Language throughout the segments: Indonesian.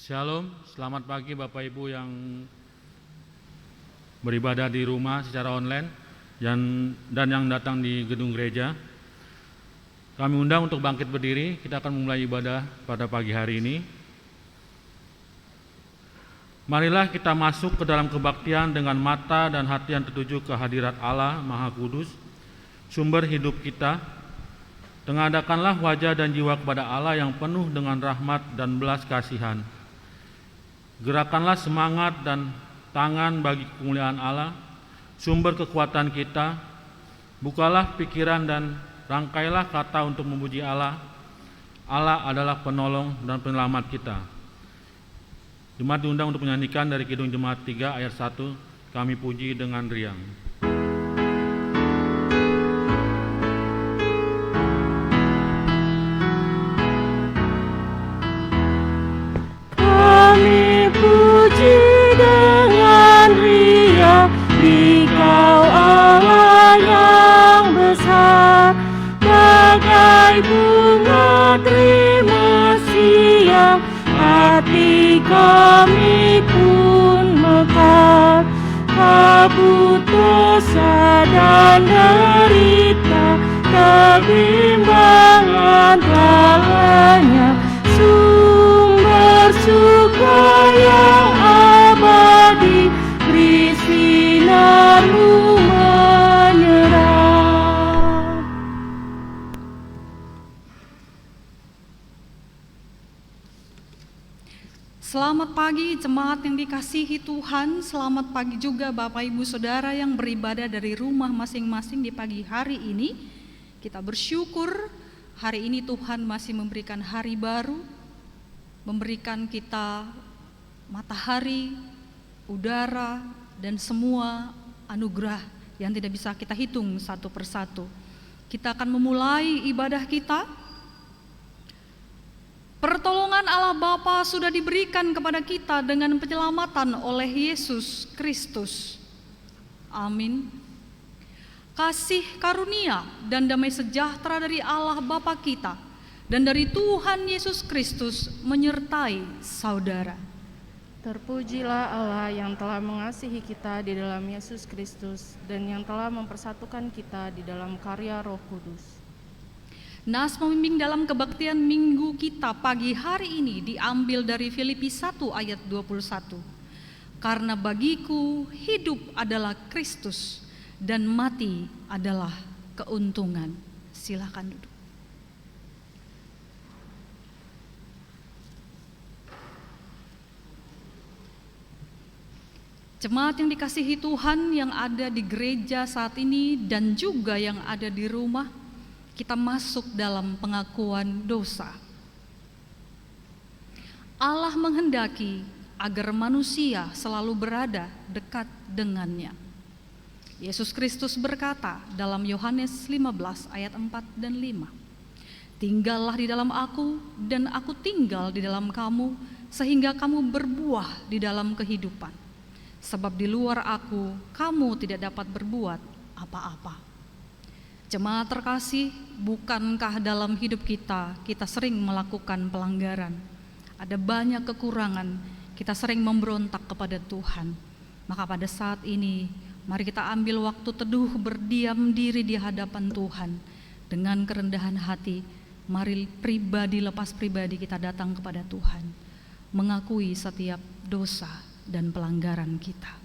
Shalom, selamat pagi Bapak Ibu yang beribadah di rumah secara online dan yang datang di gedung gereja. Kami undang untuk bangkit berdiri, kita akan memulai ibadah pada pagi hari ini. Marilah kita masuk ke dalam kebaktian dengan mata dan hati yang tertuju ke hadirat Allah Maha Kudus, sumber hidup kita. Tengadahkanlah wajah dan jiwa kepada Allah yang penuh dengan rahmat dan belas kasihan. Gerakanlah semangat dan tangan bagi kemuliaan Allah, sumber kekuatan kita. Bukalah pikiran dan rangkailah kata untuk memuji Allah. Allah adalah penolong dan penyelamat kita. Jemaat diundang untuk menyanyikan dari Kidung Jemaat 3 ayat 1, kami puji dengan riang. Dikau Allah yang besar, bagai bunga terima siang, hati kami pun mekar. Kabut dosa dan derita, kebimbangan lalanya, sumber suka yang abadi, beri sinar-Mu menyerah. Selamat pagi jemaat yang dikasihi Tuhan, selamat pagi juga Bapak Ibu Saudara yang beribadah dari rumah masing-masing di pagi hari ini. Kita bersyukur hari ini Tuhan masih memberikan hari baru, memberikan kita matahari, udara, dan semua anugerah yang tidak bisa kita hitung satu persatu. Kita akan memulai ibadah kita. Pertolongan Allah Bapa sudah diberikan kepada kita dengan penyelamatan oleh Yesus Kristus. Amin. Kasih karunia dan damai sejahtera dari Allah Bapa kita dan dari Tuhan Yesus Kristus menyertai saudara. Terpujilah Allah yang telah mengasihi kita di dalam Yesus Kristus dan yang telah mempersatukan kita di dalam karya Roh Kudus. Nas pembimbing dalam kebaktian minggu kita pagi hari ini diambil dari Filipi 1 ayat 21. Karena bagiku hidup adalah Kristus dan mati adalah keuntungan. Silakan duduk. Jemaat yang dikasihi Tuhan yang ada di gereja saat ini dan juga yang ada di rumah, kita masuk dalam pengakuan dosa. Allah menghendaki agar manusia selalu berada dekat dengannya. Yesus Kristus berkata dalam Yohanes 15 ayat 4 dan 5, "Tinggallah di dalam aku dan aku tinggal di dalam kamu, sehingga kamu berbuah di dalam kehidupan. Sebab di luar aku kamu tidak dapat berbuat apa-apa." Jemaat terkasih, bukankah dalam hidup kita sering melakukan pelanggaran? Ada banyak kekurangan, kita sering memberontak kepada Tuhan. Maka pada saat ini, mari kita ambil waktu teduh berdiam diri di hadapan Tuhan. Dengan kerendahan hati, mari pribadi lepas pribadi kita datang kepada Tuhan, mengakui setiap dosa dan pelanggaran kita.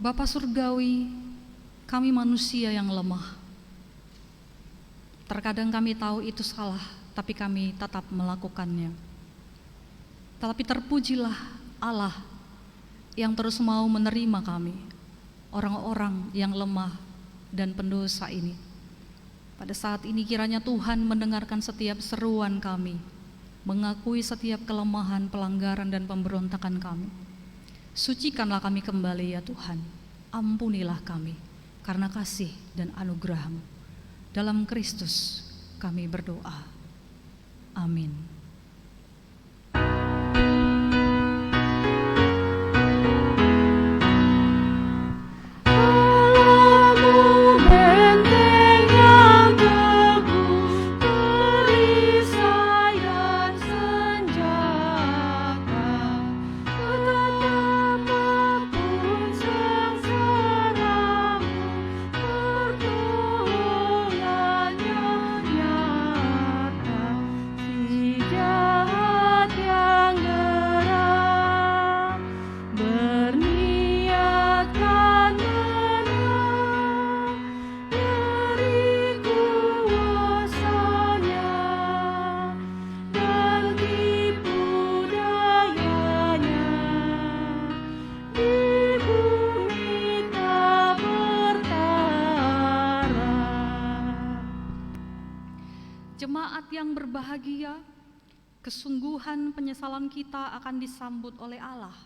Bapa Surgawi, kami manusia yang lemah. Terkadang kami tahu itu salah, tapi kami tetap melakukannya. Tetapi terpujilah Allah yang terus mau menerima kami, orang-orang yang lemah dan pendosa ini. Pada saat ini kiranya Tuhan mendengarkan setiap seruan kami, mengakui setiap kelemahan, pelanggaran dan pemberontakan kami. Sucikanlah kami kembali ya Tuhan, ampunilah kami karena kasih dan anugerah-Mu. Dalam Kristus kami berdoa. Amin. Jemaat yang berbahagia, kesungguhan penyesalan kita akan disambut oleh Allah.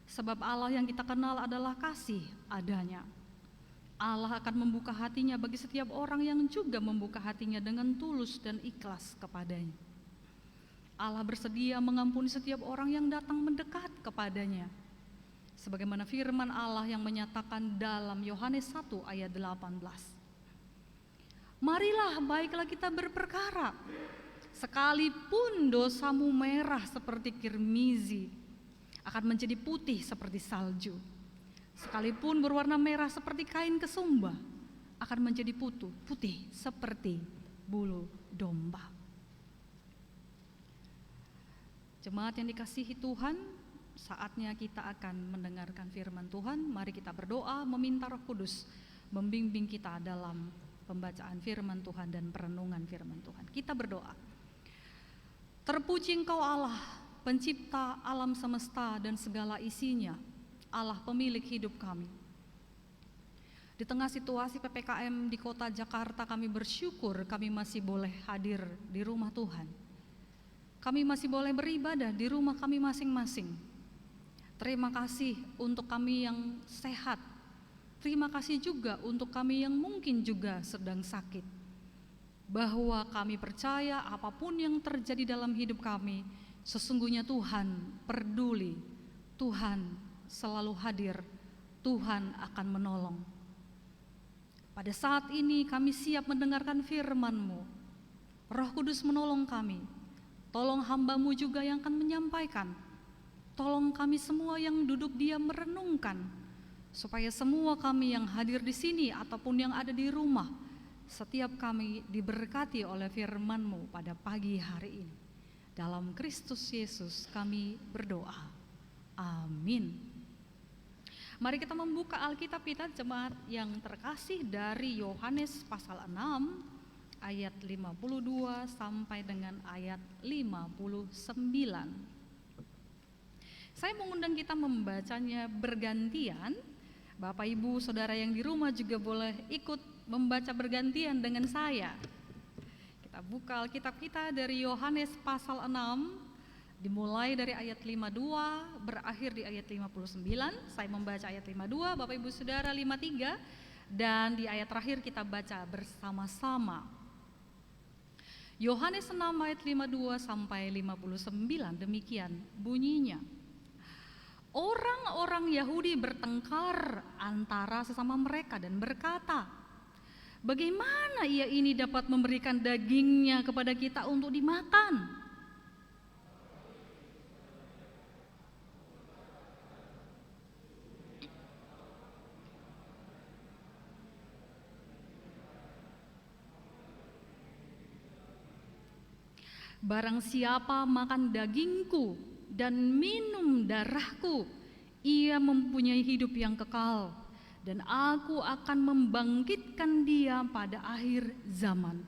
Sebab Allah yang kita kenal adalah kasih adanya. Allah akan membuka hatinya bagi setiap orang yang juga membuka hatinya dengan tulus dan ikhlas kepadanya. Allah bersedia mengampuni setiap orang yang datang mendekat kepadanya. Sebagaimana firman Allah yang menyatakan dalam Yohanes 1 ayat 18. Marilah baiklah kita berperkara, sekalipun dosamu merah seperti kirmizi, akan menjadi putih seperti salju. Sekalipun berwarna merah seperti kain kesumba, akan menjadi putih seperti bulu domba. Jemaat yang dikasihi Tuhan, saatnya kita akan mendengarkan firman Tuhan. Mari kita berdoa meminta Roh Kudus membimbing kita dalam pembacaan firman Tuhan dan perenungan firman Tuhan. Kita berdoa. Terpuji Engkau Allah, pencipta alam semesta dan segala isinya, Allah pemilik hidup kami. Di tengah situasi PPKM di kota Jakarta, kami bersyukur kami masih boleh hadir di rumah Tuhan. Kami masih boleh beribadah di rumah kami masing-masing. Terima kasih untuk kami yang sehat. Terima kasih juga untuk kami yang mungkin juga sedang sakit. Bahwa kami percaya apapun yang terjadi dalam hidup kami, sesungguhnya Tuhan peduli, Tuhan selalu hadir, Tuhan akan menolong. Pada saat ini kami siap mendengarkan firman-Mu. Roh Kudus menolong kami. Tolong hamba-Mu juga yang akan menyampaikan. Tolong kami semua yang duduk diam merenungkan, supaya semua kami yang hadir di sini ataupun yang ada di rumah, setiap kami diberkati oleh firman-Mu pada pagi hari ini. Dalam Kristus Yesus kami berdoa. Amin. Mari kita membuka Alkitab kita jemaat yang terkasih dari Yohanes pasal 6 ayat 52 sampai dengan ayat 59. Saya mengundang kita membacanya bergantian. Bapak, Ibu, Saudara yang di rumah juga boleh ikut membaca bergantian dengan saya. Kita buka Alkitab kita dari Yohanes pasal 6, dimulai dari ayat 52, berakhir di ayat 59. Saya membaca ayat 52, Bapak, Ibu, Saudara 53, dan di ayat terakhir kita baca bersama-sama. Yohanes 6 ayat 52 sampai 59, demikian bunyinya. Orang-orang Yahudi bertengkar antara sesama mereka dan berkata, bagaimana ia ini dapat memberikan dagingnya kepada kita untuk dimakan? Barang siapa makan dagingku dan minum darahku, ia mempunyai hidup yang kekal, dan aku akan membangkitkan dia pada akhir zaman.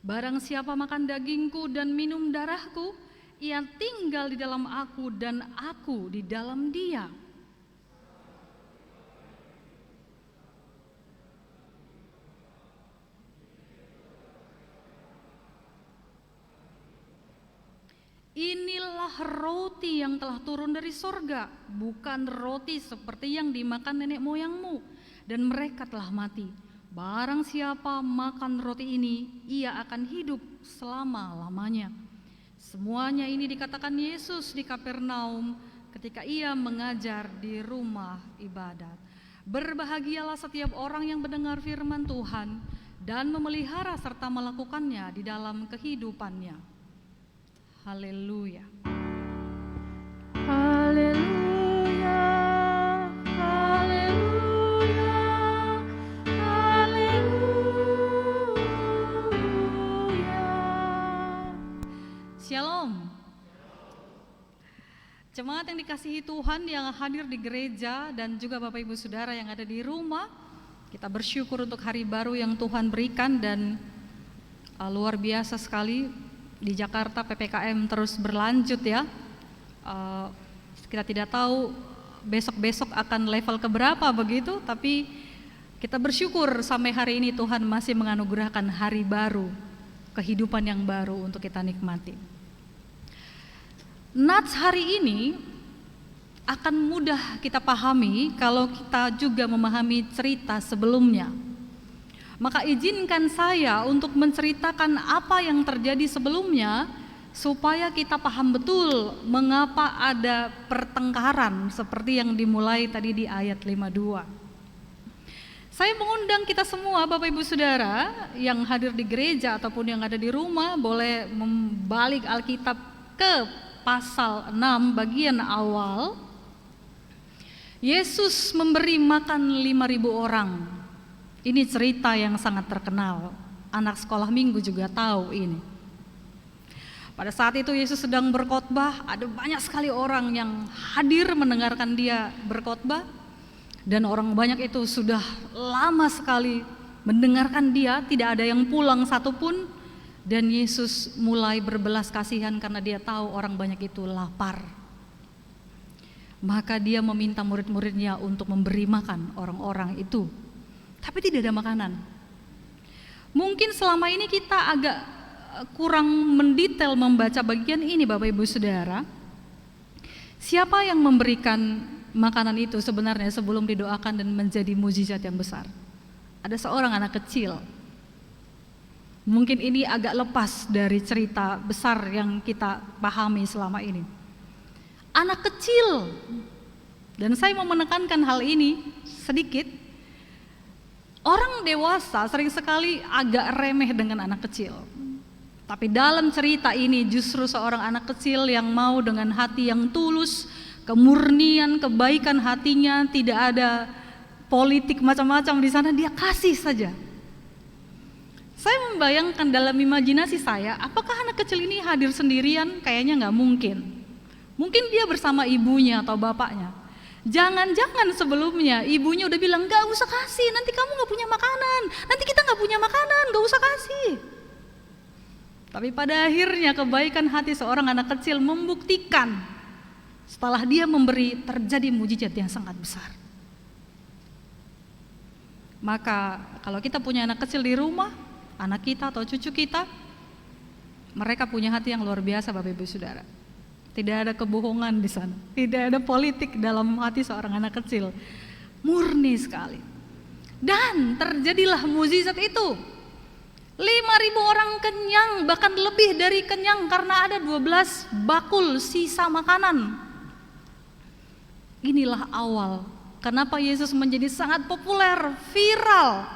Barang siapa makan dagingku dan minum darahku, Ia tinggal di dalam aku dan aku di dalam Dia. Inilah roti yang telah turun dari sorga, bukan roti seperti yang dimakan nenek moyangmu, dan mereka telah mati. Barang siapa makan roti ini, ia akan hidup selama-lamanya. Semuanya ini dikatakan Yesus di Kapernaum ketika ia mengajar di rumah ibadat. Berbahagialah setiap orang yang mendengar firman Tuhan dan memelihara serta melakukannya di dalam kehidupannya. Haleluya. Haleluya, haleluya, haleluya. Shalom. Jemaat yang dikasihi Tuhan yang hadir di gereja dan juga Bapak Ibu Saudara yang ada di rumah, kita bersyukur untuk hari baru yang Tuhan berikan dan luar biasa sekali. Di Jakarta PPKM terus berlanjut ya. Kita tidak tahu besok-besok akan level keberapa begitu, tapi kita bersyukur sampai hari ini Tuhan masih menganugerahkan hari baru, kehidupan yang baru untuk kita nikmati. Nats hari ini akan mudah kita pahami kalau kita juga memahami cerita sebelumnya. Maka izinkan saya untuk menceritakan apa yang terjadi sebelumnya supaya kita paham betul mengapa ada pertengkaran seperti yang dimulai tadi di ayat 52. Saya mengundang kita semua Bapak Ibu Saudara yang hadir di gereja ataupun yang ada di rumah boleh membalik Alkitab ke pasal 6 bagian awal. Yesus memberi makan 5.000 orang. Ini cerita yang sangat terkenal, anak sekolah minggu juga tahu ini. Pada saat itu Yesus sedang berkhotbah, ada banyak sekali orang yang hadir mendengarkan dia berkhotbah, dan orang banyak itu sudah lama sekali mendengarkan dia, tidak ada yang pulang satupun, dan Yesus mulai berbelas kasihan karena dia tahu orang banyak itu lapar. Maka dia meminta murid-muridnya untuk memberi makan orang-orang itu. Tapi tidak ada makanan. Mungkin selama ini kita agak kurang mendetail membaca bagian ini Bapak Ibu Saudara. Siapa yang memberikan makanan itu sebenarnya sebelum didoakan dan menjadi mukjizat yang besar? Ada seorang anak kecil. Mungkin ini agak lepas dari cerita besar yang kita pahami selama ini. Anak kecil. Dan saya mau menekankan hal ini sedikit. Orang dewasa sering sekali agak remeh dengan anak kecil. Tapi dalam cerita ini justru seorang anak kecil yang mau dengan hati yang tulus, kemurnian, kebaikan hatinya, tidak ada politik macam-macam di sana, dia kasih saja. Saya membayangkan dalam imajinasi saya, apakah anak kecil ini hadir sendirian? Kayaknya nggak mungkin. Mungkin dia bersama ibunya atau bapaknya. Jangan-jangan sebelumnya ibunya udah bilang gak usah kasih, nanti kamu gak punya makanan, nanti kita gak punya makanan, gak usah kasih. Tapi pada akhirnya kebaikan hati seorang anak kecil membuktikan setelah dia memberi terjadi mukjizat yang sangat besar. Maka kalau kita punya anak kecil di rumah, anak kita atau cucu kita, mereka punya hati yang luar biasa Bapak Ibu Saudara. Tidak ada kebohongan di sana, tidak ada politik dalam hati seorang anak kecil, murni sekali. Dan terjadilah mukjizat itu. 5.000 orang kenyang, bahkan lebih dari kenyang karena ada 12 bakul sisa makanan. Inilah awal kenapa Yesus menjadi sangat populer, viral.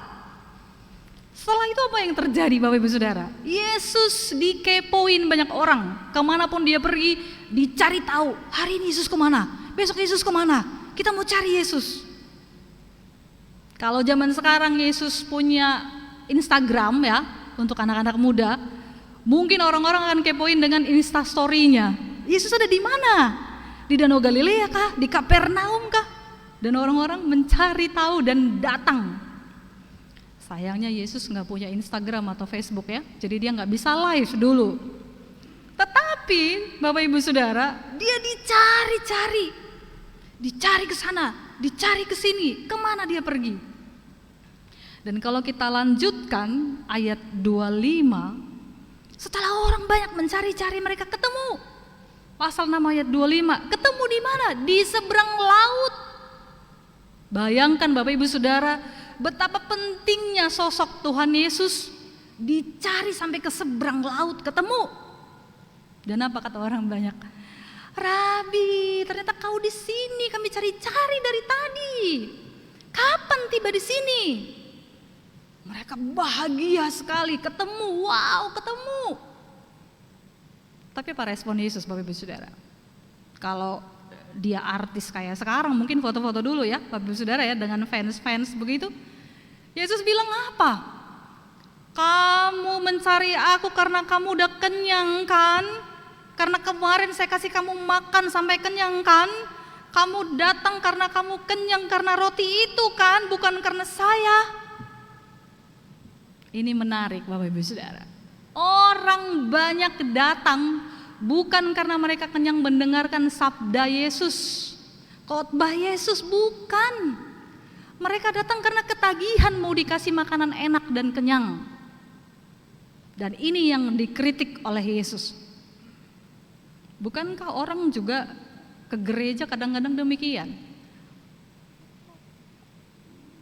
Setelah itu apa yang terjadi Bapak Ibu Saudara? Yesus dikepoin banyak orang, kemanapun dia pergi dicari tahu, hari ini Yesus kemana? Besok Yesus kemana? Kita mau cari Yesus. Kalau zaman sekarang Yesus punya Instagram ya, untuk anak-anak muda, mungkin orang-orang akan kepoin dengan Instastory-nya. Yesus ada di mana? Di Danau Galilea kah? Di Kapernaum kah? Dan orang-orang mencari tahu dan datang. Sayangnya Yesus nggak punya Instagram atau Facebook ya, jadi dia nggak bisa live dulu. Tetapi Tapi Bapak Ibu Saudara, dia dicari-cari. Dicari ke sana, dicari ke sini, kemana dia pergi? Dan kalau kita lanjutkan ayat 25, setelah orang banyak mencari-cari mereka ketemu. Pasal 6 ayat 25, ketemu di mana? Di seberang laut. Bayangkan Bapak Ibu Saudara, betapa pentingnya sosok Tuhan Yesus dicari sampai ke seberang laut ketemu. Dan apa kata orang banyak? Rabi, ternyata kau di sini, kami cari-cari dari tadi. Kapan tiba di sini? Mereka bahagia sekali, ketemu, wow, ketemu. Tapi apa respon Yesus, Bapak Ibu Saudara? Kalau dia artis kayak sekarang, mungkin foto-foto dulu ya, Bapak Ibu Saudara ya, dengan fans-fans begitu. Yesus bilang apa? Kamu mencari aku karena kamu udah kenyang kan? Karena kemarin saya kasih kamu makan sampai kenyang kan? Kamu datang karena kamu kenyang karena roti itu kan, bukan karena saya. Ini menarik Bapak Ibu Saudara. Orang banyak datang bukan karena mereka kenyang mendengarkan sabda Yesus, khotbah Yesus, bukan. Mereka datang karena ketagihan mau dikasih makanan enak dan kenyang. Dan ini yang dikritik oleh Yesus. Bukankah orang juga ke gereja kadang-kadang demikian?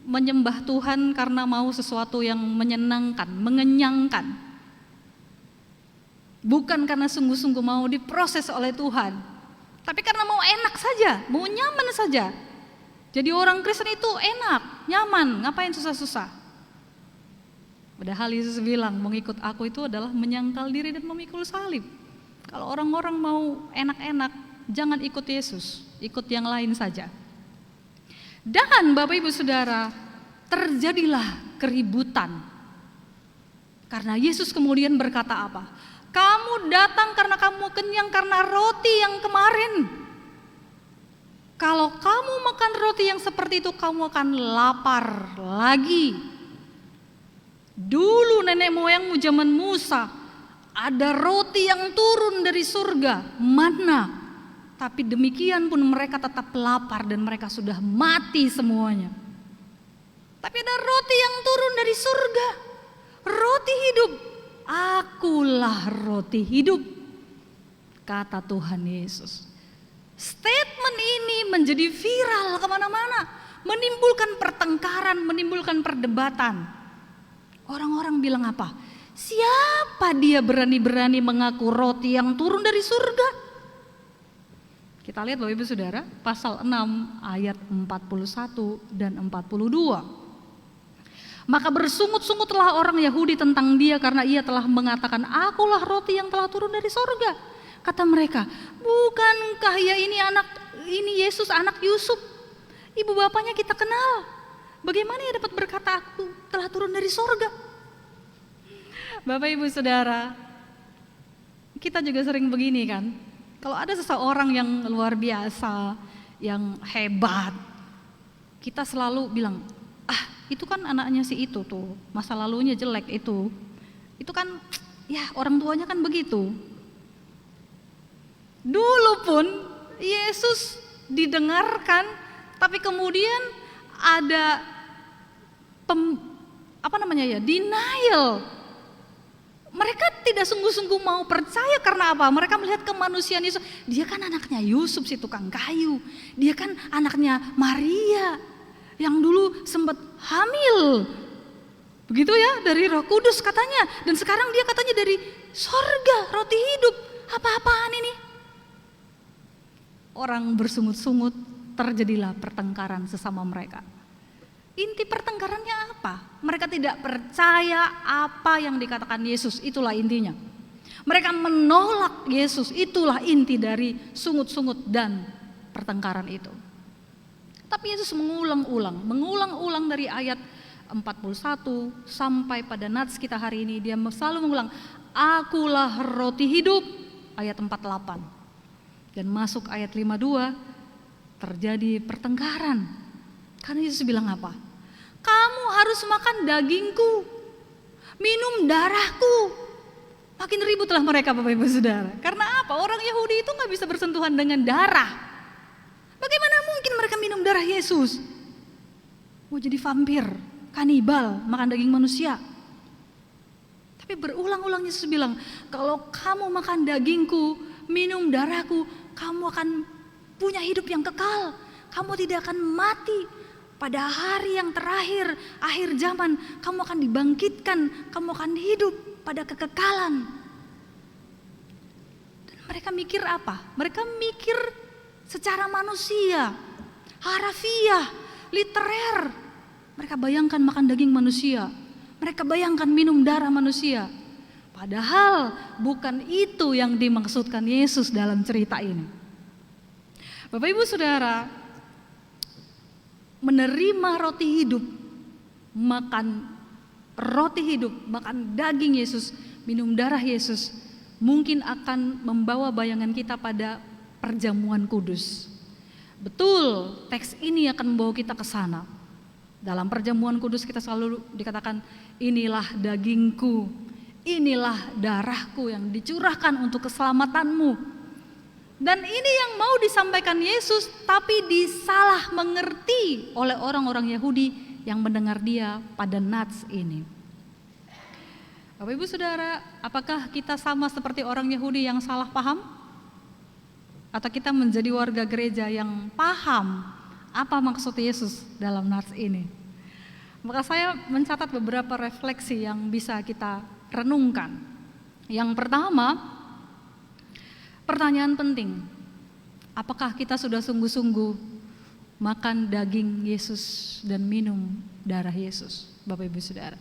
Menyembah Tuhan karena mau sesuatu yang menyenangkan, mengenyangkan. Bukan karena sungguh-sungguh mau diproses oleh Tuhan, tapi karena mau enak saja, mau nyaman saja. Jadi orang Kristen itu enak, nyaman, ngapain susah-susah? Padahal Yesus bilang mengikut aku itu adalah menyangkal diri dan memikul salib. Kalau orang-orang mau enak-enak, jangan ikut Yesus, ikut yang lain saja. Dan Bapak Ibu Saudara, terjadilah keributan. Karena Yesus kemudian berkata apa? Kamu datang karena kamu kenyang karena roti yang kemarin. Kalau kamu makan roti yang seperti itu, kamu akan lapar lagi. Dulu nenek moyangmu zaman Musa, ada roti yang turun dari surga, manna. Tapi demikian pun mereka tetap lapar dan mereka sudah mati semuanya. Tapi ada roti yang turun dari surga, roti hidup. Akulah roti hidup, kata Tuhan Yesus. Statement ini menjadi viral kemana-mana, menimbulkan pertengkaran, menimbulkan perdebatan. Orang-orang bilang apa? Siapa dia berani-berani mengaku roti yang turun dari surga? Kita lihat Bapak Ibu Saudara, pasal 6 ayat 41 dan 42. Maka bersungut-sungutlah orang Yahudi tentang dia karena ia telah mengatakan, akulah roti yang telah turun dari surga. Kata mereka, bukankah ya ini Yesus anak Yusuf? Ibu bapaknya kita kenal. Bagaimana ia dapat berkata aku telah turun dari surga? Bapak Ibu Saudara, kita juga sering begini kan. Kalau ada seseorang yang luar biasa, yang hebat, kita selalu bilang, itu kan anaknya si itu tuh, masa lalunya jelek itu kan ya orang tuanya kan begitu. Dulu pun Yesus didengarkan, tapi kemudian ada denial. Mereka tidak sungguh-sungguh mau percaya karena apa? Mereka melihat kemanusiaan Yesus. Dia kan anaknya Yusuf si tukang kayu. Dia kan anaknya Maria yang dulu sempat hamil. Begitu ya, dari Roh Kudus katanya. Dan sekarang dia katanya dari sorga, roti hidup. Apa-apaan ini? Orang bersungut-sungut, terjadilah pertengkaran sesama mereka. Inti pertengkarannya apa? Mereka tidak percaya apa yang dikatakan Yesus, itulah intinya. Mereka menolak Yesus, itulah inti dari sungut-sungut dan pertengkaran itu. Tapi Yesus mengulang-ulang dari ayat 41 sampai pada nats kita hari ini, dia selalu mengulang, akulah roti hidup, ayat 48. Dan masuk ayat 52, terjadi pertengkaran. Karena Yesus bilang apa? Kamu harus makan dagingku, minum darahku. Makin ributlah mereka Bapak Ibu Saudara. Karena apa? Orang Yahudi itu gak bisa bersentuhan dengan darah. Bagaimana mungkin mereka minum darah Yesus? Mau jadi vampir, kanibal, makan daging manusia. Tapi berulang-ulang Yesus bilang, kalau kamu makan dagingku, minum darahku, kamu akan punya hidup yang kekal. Kamu tidak akan mati. Pada hari yang terakhir, akhir zaman, kamu akan dibangkitkan, kamu akan hidup pada kekekalan. Dan mereka mikir apa? Mereka mikir secara manusia, harafiah, literer. Mereka bayangkan makan daging manusia, mereka bayangkan minum darah manusia. Padahal bukan itu yang dimaksudkan Yesus dalam cerita ini. Bapak Ibu Saudara, menerima roti hidup, makan roti hidup, makan daging Yesus, minum darah Yesus, mungkin akan membawa bayangan kita pada perjamuan kudus. Betul, teks ini akan membawa kita ke sana. Dalam perjamuan kudus kita selalu dikatakan, inilah dagingku, inilah darahku yang dicurahkan untuk keselamatanmu. Dan ini yang mau disampaikan Yesus, tapi disalah mengerti oleh orang-orang Yahudi yang mendengar dia pada nats ini. Bapak Ibu Saudara, apakah kita sama seperti orang Yahudi yang salah paham? Atau kita menjadi warga gereja yang paham apa maksud Yesus dalam nats ini? Maka saya mencatat beberapa refleksi yang bisa kita renungkan. Yang pertama, pertanyaan penting, apakah kita sudah sungguh-sungguh makan daging Yesus dan minum darah Yesus, Bapak Ibu Saudara?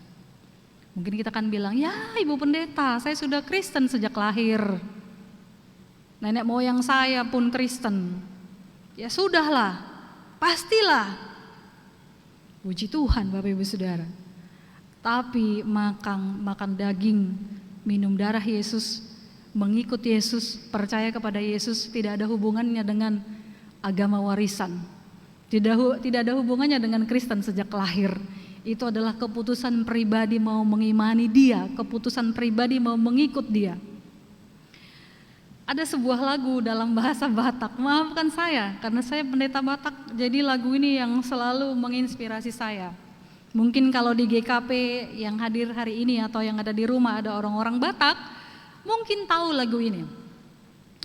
Mungkin kita akan bilang, ya Ibu Pendeta, saya sudah Kristen sejak lahir. Nenek moyang saya pun Kristen. Ya sudahlah, pastilah. Puji Tuhan Bapak Ibu Saudara. Tapi makan daging, minum darah Yesus, mengikut Yesus, percaya kepada Yesus tidak ada hubungannya dengan agama warisan. Tidak ada hubungannya dengan Kristen sejak lahir. Itu adalah keputusan pribadi mau mengimani dia, keputusan pribadi mau mengikut dia. Ada sebuah lagu dalam bahasa Batak, maafkan saya karena saya pendeta Batak, jadi lagu ini yang selalu menginspirasi saya. Mungkin kalau di GKP yang hadir hari ini atau yang ada di rumah ada orang-orang Batak, mungkin tahu lagu ini.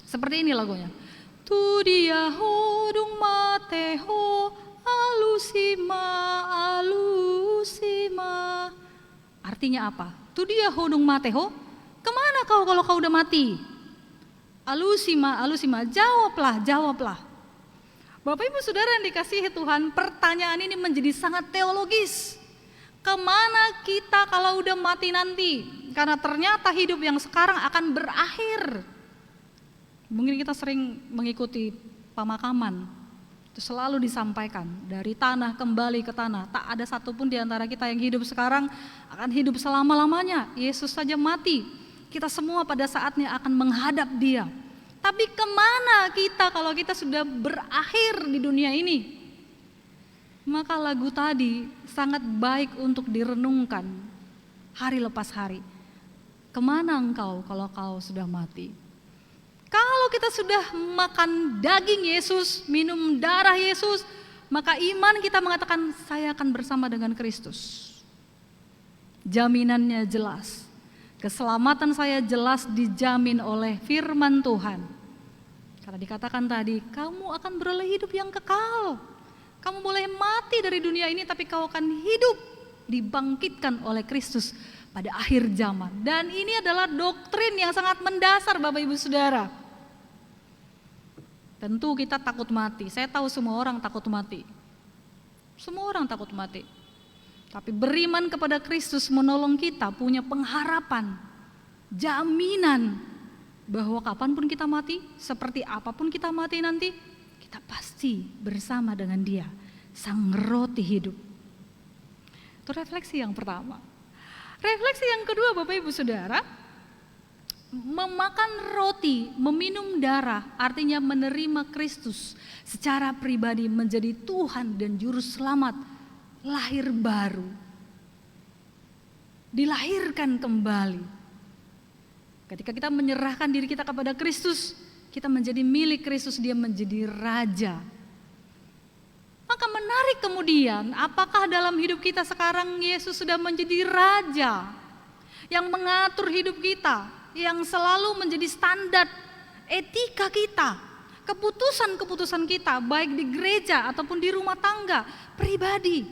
Seperti ini lagunya. Tu dia hodung mateho alusima alusima. Artinya apa? Tu dia hodung mateho, kemana kau kalau kau udah mati? Alusima alusima, jawablah. Bapak Ibu Saudara yang dikasihi Tuhan, pertanyaan ini menjadi sangat teologis. Kemana kita kalau udah mati nanti? Karena ternyata hidup yang sekarang akan berakhir. Mungkin kita sering mengikuti pemakaman, itu selalu disampaikan dari tanah kembali ke tanah. Tak ada satupun di antara kita yang hidup sekarang akan hidup selama-lamanya. Yesus saja mati, kita semua pada saatnya akan menghadap dia. Tapi kemana kita kalau kita sudah berakhir di dunia ini? Maka lagu tadi sangat baik untuk direnungkan hari lepas hari. Kemana engkau kalau kau sudah mati? Kalau kita sudah makan daging Yesus, minum darah Yesus, maka iman kita mengatakan saya akan bersama dengan Kristus. Jaminannya jelas. Keselamatan saya jelas dijamin oleh firman Tuhan. Karena dikatakan tadi, kamu akan beroleh hidup yang kekal. Kamu boleh mati dari dunia ini, tapi kau akan hidup, dibangkitkan oleh Kristus pada akhir zaman. Dan ini adalah doktrin yang sangat mendasar Bapak Ibu Saudara. Tentu kita takut mati, saya tahu semua orang takut mati. Semua orang takut mati. Tapi beriman kepada Kristus menolong kita punya pengharapan, jaminan bahwa kapanpun kita mati, seperti apapun kita mati nanti, kita pasti bersama dengan Dia, Sang Roti hidup. Itu refleksi yang pertama. Refleksi yang kedua Bapak Ibu Saudara, memakan roti, meminum darah artinya menerima Kristus secara pribadi menjadi Tuhan dan Juru Selamat, lahir baru, dilahirkan kembali. Ketika kita menyerahkan diri kita kepada Kristus, kita menjadi milik Kristus, dia menjadi raja. Maka menarik kemudian, apakah dalam hidup kita sekarang Yesus sudah menjadi raja yang mengatur hidup kita, yang selalu menjadi standar etika kita, keputusan-keputusan kita, baik di gereja ataupun di rumah tangga, pribadi.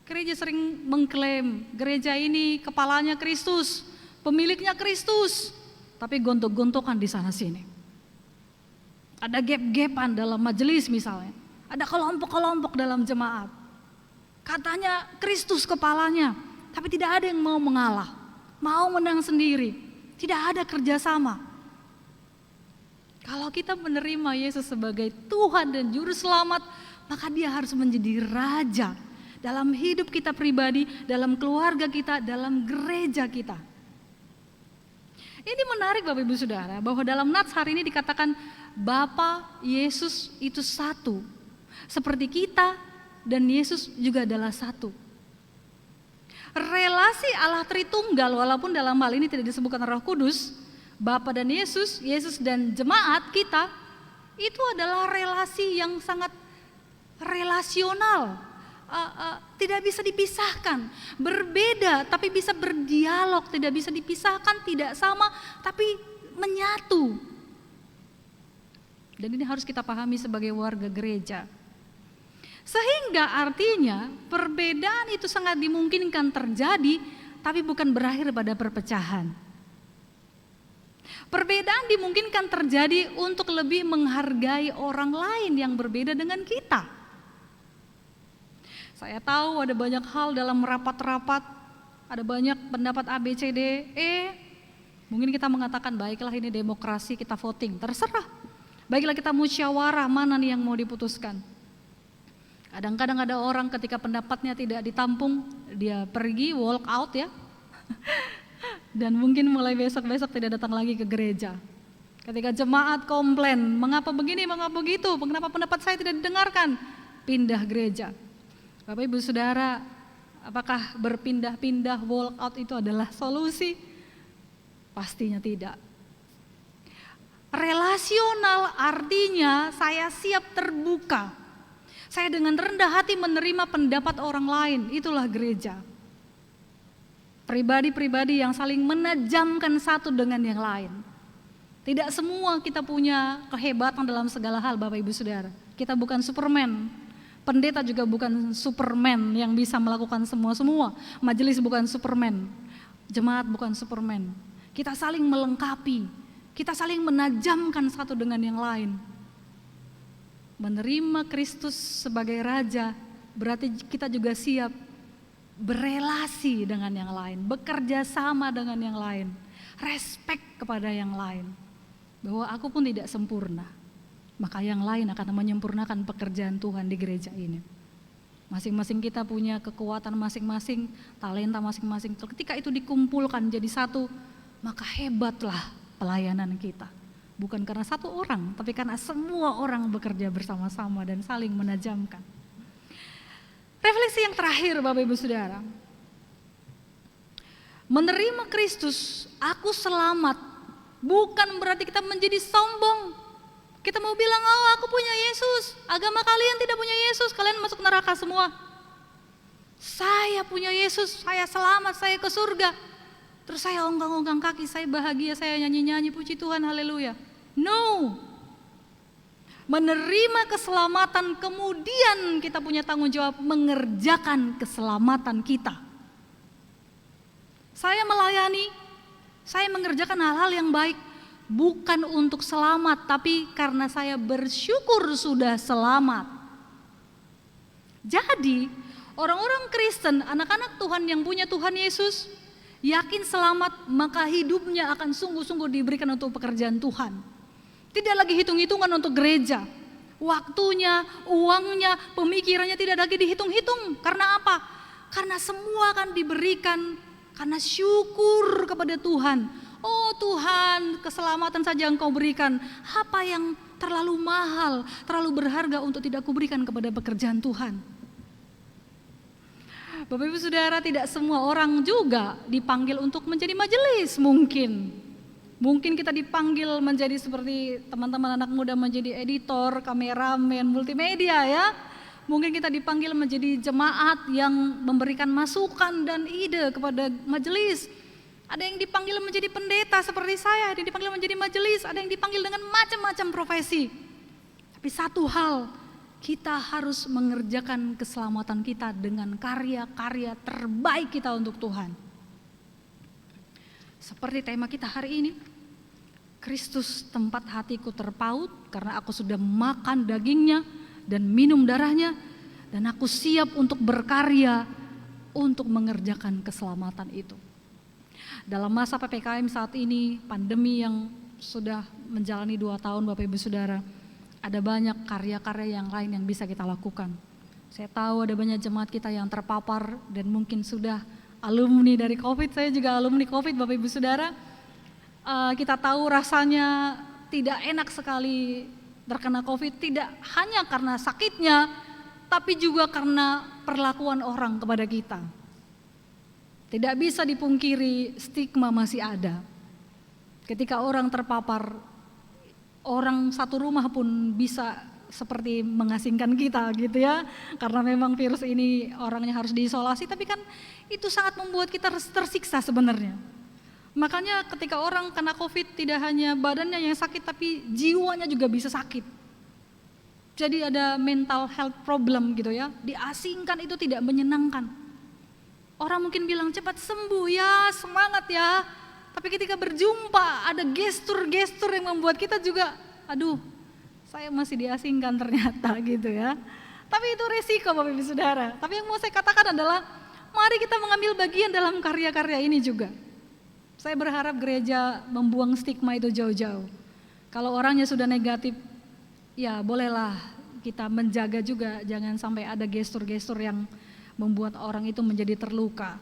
Gereja sering mengklaim gereja ini kepalanya Kristus, pemiliknya Kristus, tapi gontok-gontokan di sana sini. Ada gap-gapan dalam majelis misalnya, ada kelompok-kelompok dalam jemaat. Katanya Kristus kepalanya, tapi tidak ada yang mau mengalah, mau menang sendiri, tidak ada kerjasama. Kalau kita menerima Yesus sebagai Tuhan dan Juru Selamat, maka dia harus menjadi raja dalam hidup kita pribadi, dalam keluarga kita, dalam gereja kita. Ini menarik Bapak Ibu Saudara, bahwa dalam Nats hari ini dikatakan Bapa Yesus itu satu. Seperti kita dan Yesus juga adalah satu. Relasi Allah Tritunggal, walaupun dalam hal ini tidak disebutkan Roh Kudus, Bapa dan Yesus, Yesus dan jemaat kita, itu adalah relasi yang sangat relasional. Tidak bisa dipisahkan, berbeda tapi bisa berdialog, tidak bisa dipisahkan, tidak sama tapi menyatu. Dan ini harus kita pahami sebagai warga gereja. Sehingga artinya perbedaan itu sangat dimungkinkan terjadi, tapi bukan berakhir pada perpecahan. Perbedaan dimungkinkan terjadi untuk lebih menghargai orang lain yang berbeda dengan kita. Saya tahu ada banyak hal dalam rapat-rapat, ada banyak pendapat A, B, C, D, E. Mungkin kita mengatakan baiklah ini demokrasi, kita voting, terserah. Baiklah kita musyawarah mana nih yang mau diputuskan. Kadang-kadang ada orang ketika pendapatnya tidak ditampung, dia pergi walk out ya. Dan mungkin mulai besok-besok tidak datang lagi ke gereja. Ketika jemaat komplain, mengapa begini, mengapa begitu, kenapa pendapat saya tidak didengarkan, pindah gereja. Bapak Ibu Saudara, apakah berpindah-pindah walk out itu adalah solusi? Pastinya tidak. Relasional artinya saya siap terbuka. Saya dengan rendah hati menerima pendapat orang lain, itulah gereja. Pribadi-pribadi yang saling menajamkan satu dengan yang lain. Tidak semua kita punya kehebatan dalam segala hal Bapak Ibu Saudara. Kita bukan Superman. Pendeta juga bukan Superman yang bisa melakukan semua-semua. Majelis bukan Superman. Jemaat bukan Superman. Kita saling melengkapi. Kita saling menajamkan satu dengan yang lain. Menerima Kristus sebagai Raja berarti kita juga siap berelasi dengan yang lain, bekerja sama dengan yang lain, respect kepada yang lain. Bahwa aku pun tidak sempurna, maka yang lain akan menyempurnakan pekerjaan Tuhan di gereja ini. Masing-masing kita punya kekuatan masing-masing, talenta masing-masing. Ketika itu dikumpulkan jadi satu, maka hebatlah pelayanan kita. Bukan karena satu orang, tapi karena semua orang bekerja bersama-sama dan saling menajamkan. Refleksi yang terakhir Bapak Ibu Saudara. Menerima Kristus, aku selamat, bukan berarti kita menjadi sombong. Kita mau bilang, oh aku punya Yesus, agama kalian tidak punya Yesus, kalian masuk neraka semua. Saya punya Yesus, saya selamat, saya ke surga. Terus saya onggang-onggang kaki, saya bahagia, saya nyanyi-nyanyi, puji Tuhan, haleluya. No. Menerima keselamatan, kemudian kita punya tanggung jawab mengerjakan keselamatan kita. Saya melayani, saya mengerjakan hal-hal yang baik, bukan untuk selamat, tapi karena saya bersyukur sudah selamat. Jadi, orang-orang Kristen, anak-anak Tuhan yang punya Tuhan Yesus, yakin selamat, maka hidupnya akan sungguh-sungguh diberikan untuk pekerjaan Tuhan. Tidak lagi hitung-hitungan untuk gereja. Waktunya, uangnya, pemikirannya tidak lagi dihitung-hitung. Karena apa? Karena semua akan diberikan karena syukur kepada Tuhan. Oh Tuhan, keselamatan saja Engkau berikan. Apa yang terlalu mahal, terlalu berharga untuk tidak kuberikan kepada pekerjaan Tuhan? Bapak Ibu Saudara, tidak semua orang juga dipanggil untuk menjadi majelis mungkin. Mungkin kita dipanggil menjadi seperti teman-teman anak muda menjadi editor, kameramen, multimedia ya. Mungkin kita dipanggil menjadi jemaat yang memberikan masukan dan ide kepada majelis. Ada yang dipanggil menjadi pendeta seperti saya, ada yang dipanggil menjadi majelis, ada yang dipanggil dengan macam-macam profesi. Tapi satu hal, kita harus mengerjakan keselamatan kita dengan karya-karya terbaik kita untuk Tuhan. Seperti tema kita hari ini, Kristus tempat hatiku terpaut karena aku sudah makan dagingnya dan minum darahnya, dan aku siap untuk berkarya untuk mengerjakan keselamatan itu. Dalam masa PPKM saat ini, pandemi yang sudah menjalani 2 tahun Bapak Ibu Saudara, ada banyak karya-karya yang lain yang bisa kita lakukan. Saya tahu ada banyak jemaat kita yang terpapar dan mungkin sudah alumni dari COVID, saya juga alumni COVID Bapak Ibu Saudara. Kita tahu rasanya tidak enak sekali terkena COVID, tidak hanya karena sakitnya, tapi juga karena perlakuan orang kepada kita. Tidak bisa dipungkiri, stigma masih ada. Ketika orang terpapar, orang satu rumah pun bisa seperti mengasingkan kita gitu ya. Karena memang virus ini orangnya harus diisolasi, tapi kan itu sangat membuat kita tersiksa sebenarnya. Makanya ketika orang kena COVID tidak hanya badannya yang sakit, tapi jiwanya juga bisa sakit. Jadi ada mental health problem gitu ya, diasingkan itu tidak menyenangkan. Orang mungkin bilang cepat sembuh ya, semangat ya. Tapi ketika berjumpa ada gestur-gestur yang membuat kita juga, aduh saya masih diasingkan ternyata gitu ya. Tapi itu resiko Bapak Ibu Saudara. Tapi yang mau saya katakan adalah mari kita mengambil bagian dalam karya-karya ini juga. Saya berharap gereja membuang stigma itu jauh-jauh. Kalau orangnya sudah negatif, ya bolehlah kita menjaga juga jangan sampai ada gestur-gestur yang membuat orang itu menjadi terluka.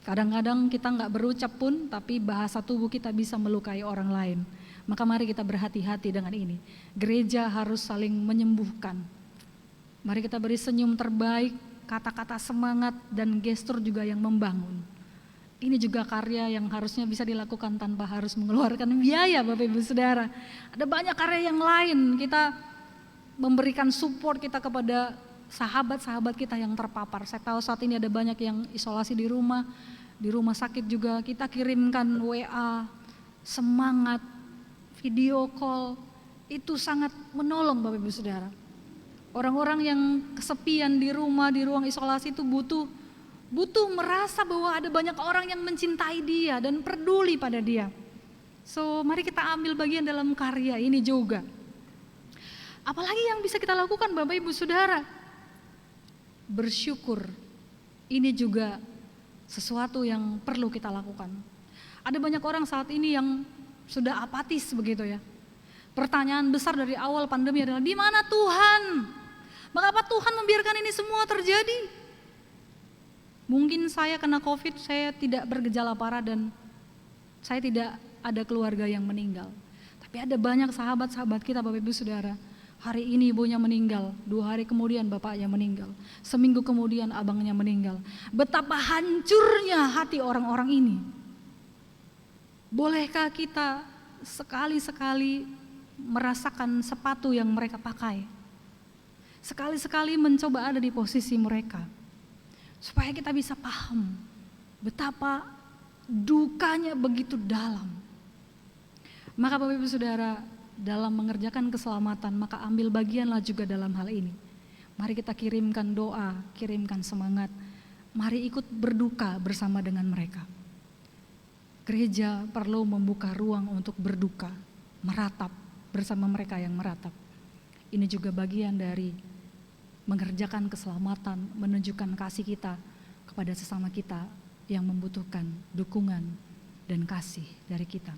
Kadang-kadang kita nggak berucap pun, tapi bahasa tubuh kita bisa melukai orang lain. Maka mari kita berhati-hati dengan ini. Gereja harus saling menyembuhkan. Mari kita beri senyum terbaik, kata-kata semangat, dan gestur juga yang membangun. Ini juga karya yang harusnya bisa dilakukan tanpa harus mengeluarkan biaya Bapak Ibu Saudara. Ada banyak karya yang lain, kita memberikan support kita kepada sahabat-sahabat kita yang terpapar. Saya tahu saat ini ada banyak yang isolasi di rumah sakit juga. Kita kirimkan WA, semangat, video call, itu sangat menolong Bapak Ibu Saudara. Orang-orang yang kesepian di rumah, di ruang isolasi itu butuh merasa bahwa ada banyak orang yang mencintai dia dan peduli pada dia. So mari kita ambil bagian dalam karya ini juga. Apalagi yang bisa kita lakukan Bapak Ibu Saudara? Bersyukur, ini juga sesuatu yang perlu kita lakukan. Ada banyak orang saat ini yang sudah apatis begitu ya. Pertanyaan besar dari awal pandemi adalah di mana Tuhan? Mengapa Tuhan membiarkan ini semua terjadi? Mungkin saya kena COVID, saya tidak bergejala parah dan saya tidak ada keluarga yang meninggal. Tapi ada banyak sahabat-sahabat kita Bapak Ibu Saudara. Hari ini ibunya meninggal, 2 hari kemudian bapaknya meninggal, seminggu kemudian abangnya meninggal. Betapa hancurnya hati orang-orang ini. Bolehkah kita sekali-sekali merasakan sepatu yang mereka pakai? Sekali-sekali mencoba ada di posisi mereka. Supaya kita bisa paham betapa dukanya begitu dalam. Maka Bapak Ibu Saudara, dalam mengerjakan keselamatan, maka ambil bagianlah juga dalam hal ini. Mari kita kirimkan doa, kirimkan semangat. Mari ikut berduka bersama dengan mereka. Gereja perlu membuka ruang untuk berduka, meratap bersama mereka yang meratap. Ini juga bagian dari mengerjakan keselamatan, menunjukkan kasih kita kepada sesama kita yang membutuhkan dukungan dan kasih dari kita.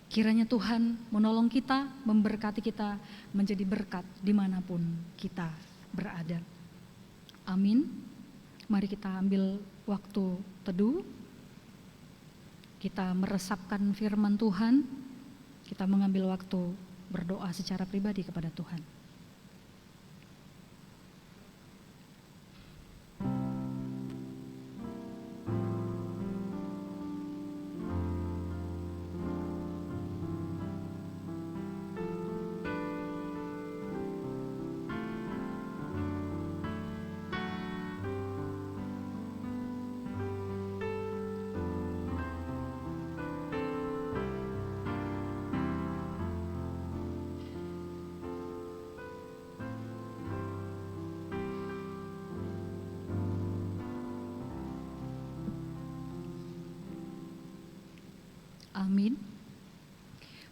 Kiranya Tuhan menolong kita, memberkati kita, menjadi berkat dimanapun kita berada. Amin. Mari kita ambil waktu teduh. Kita meresapkan firman Tuhan. Kita mengambil waktu berdoa secara pribadi kepada Tuhan. Amin.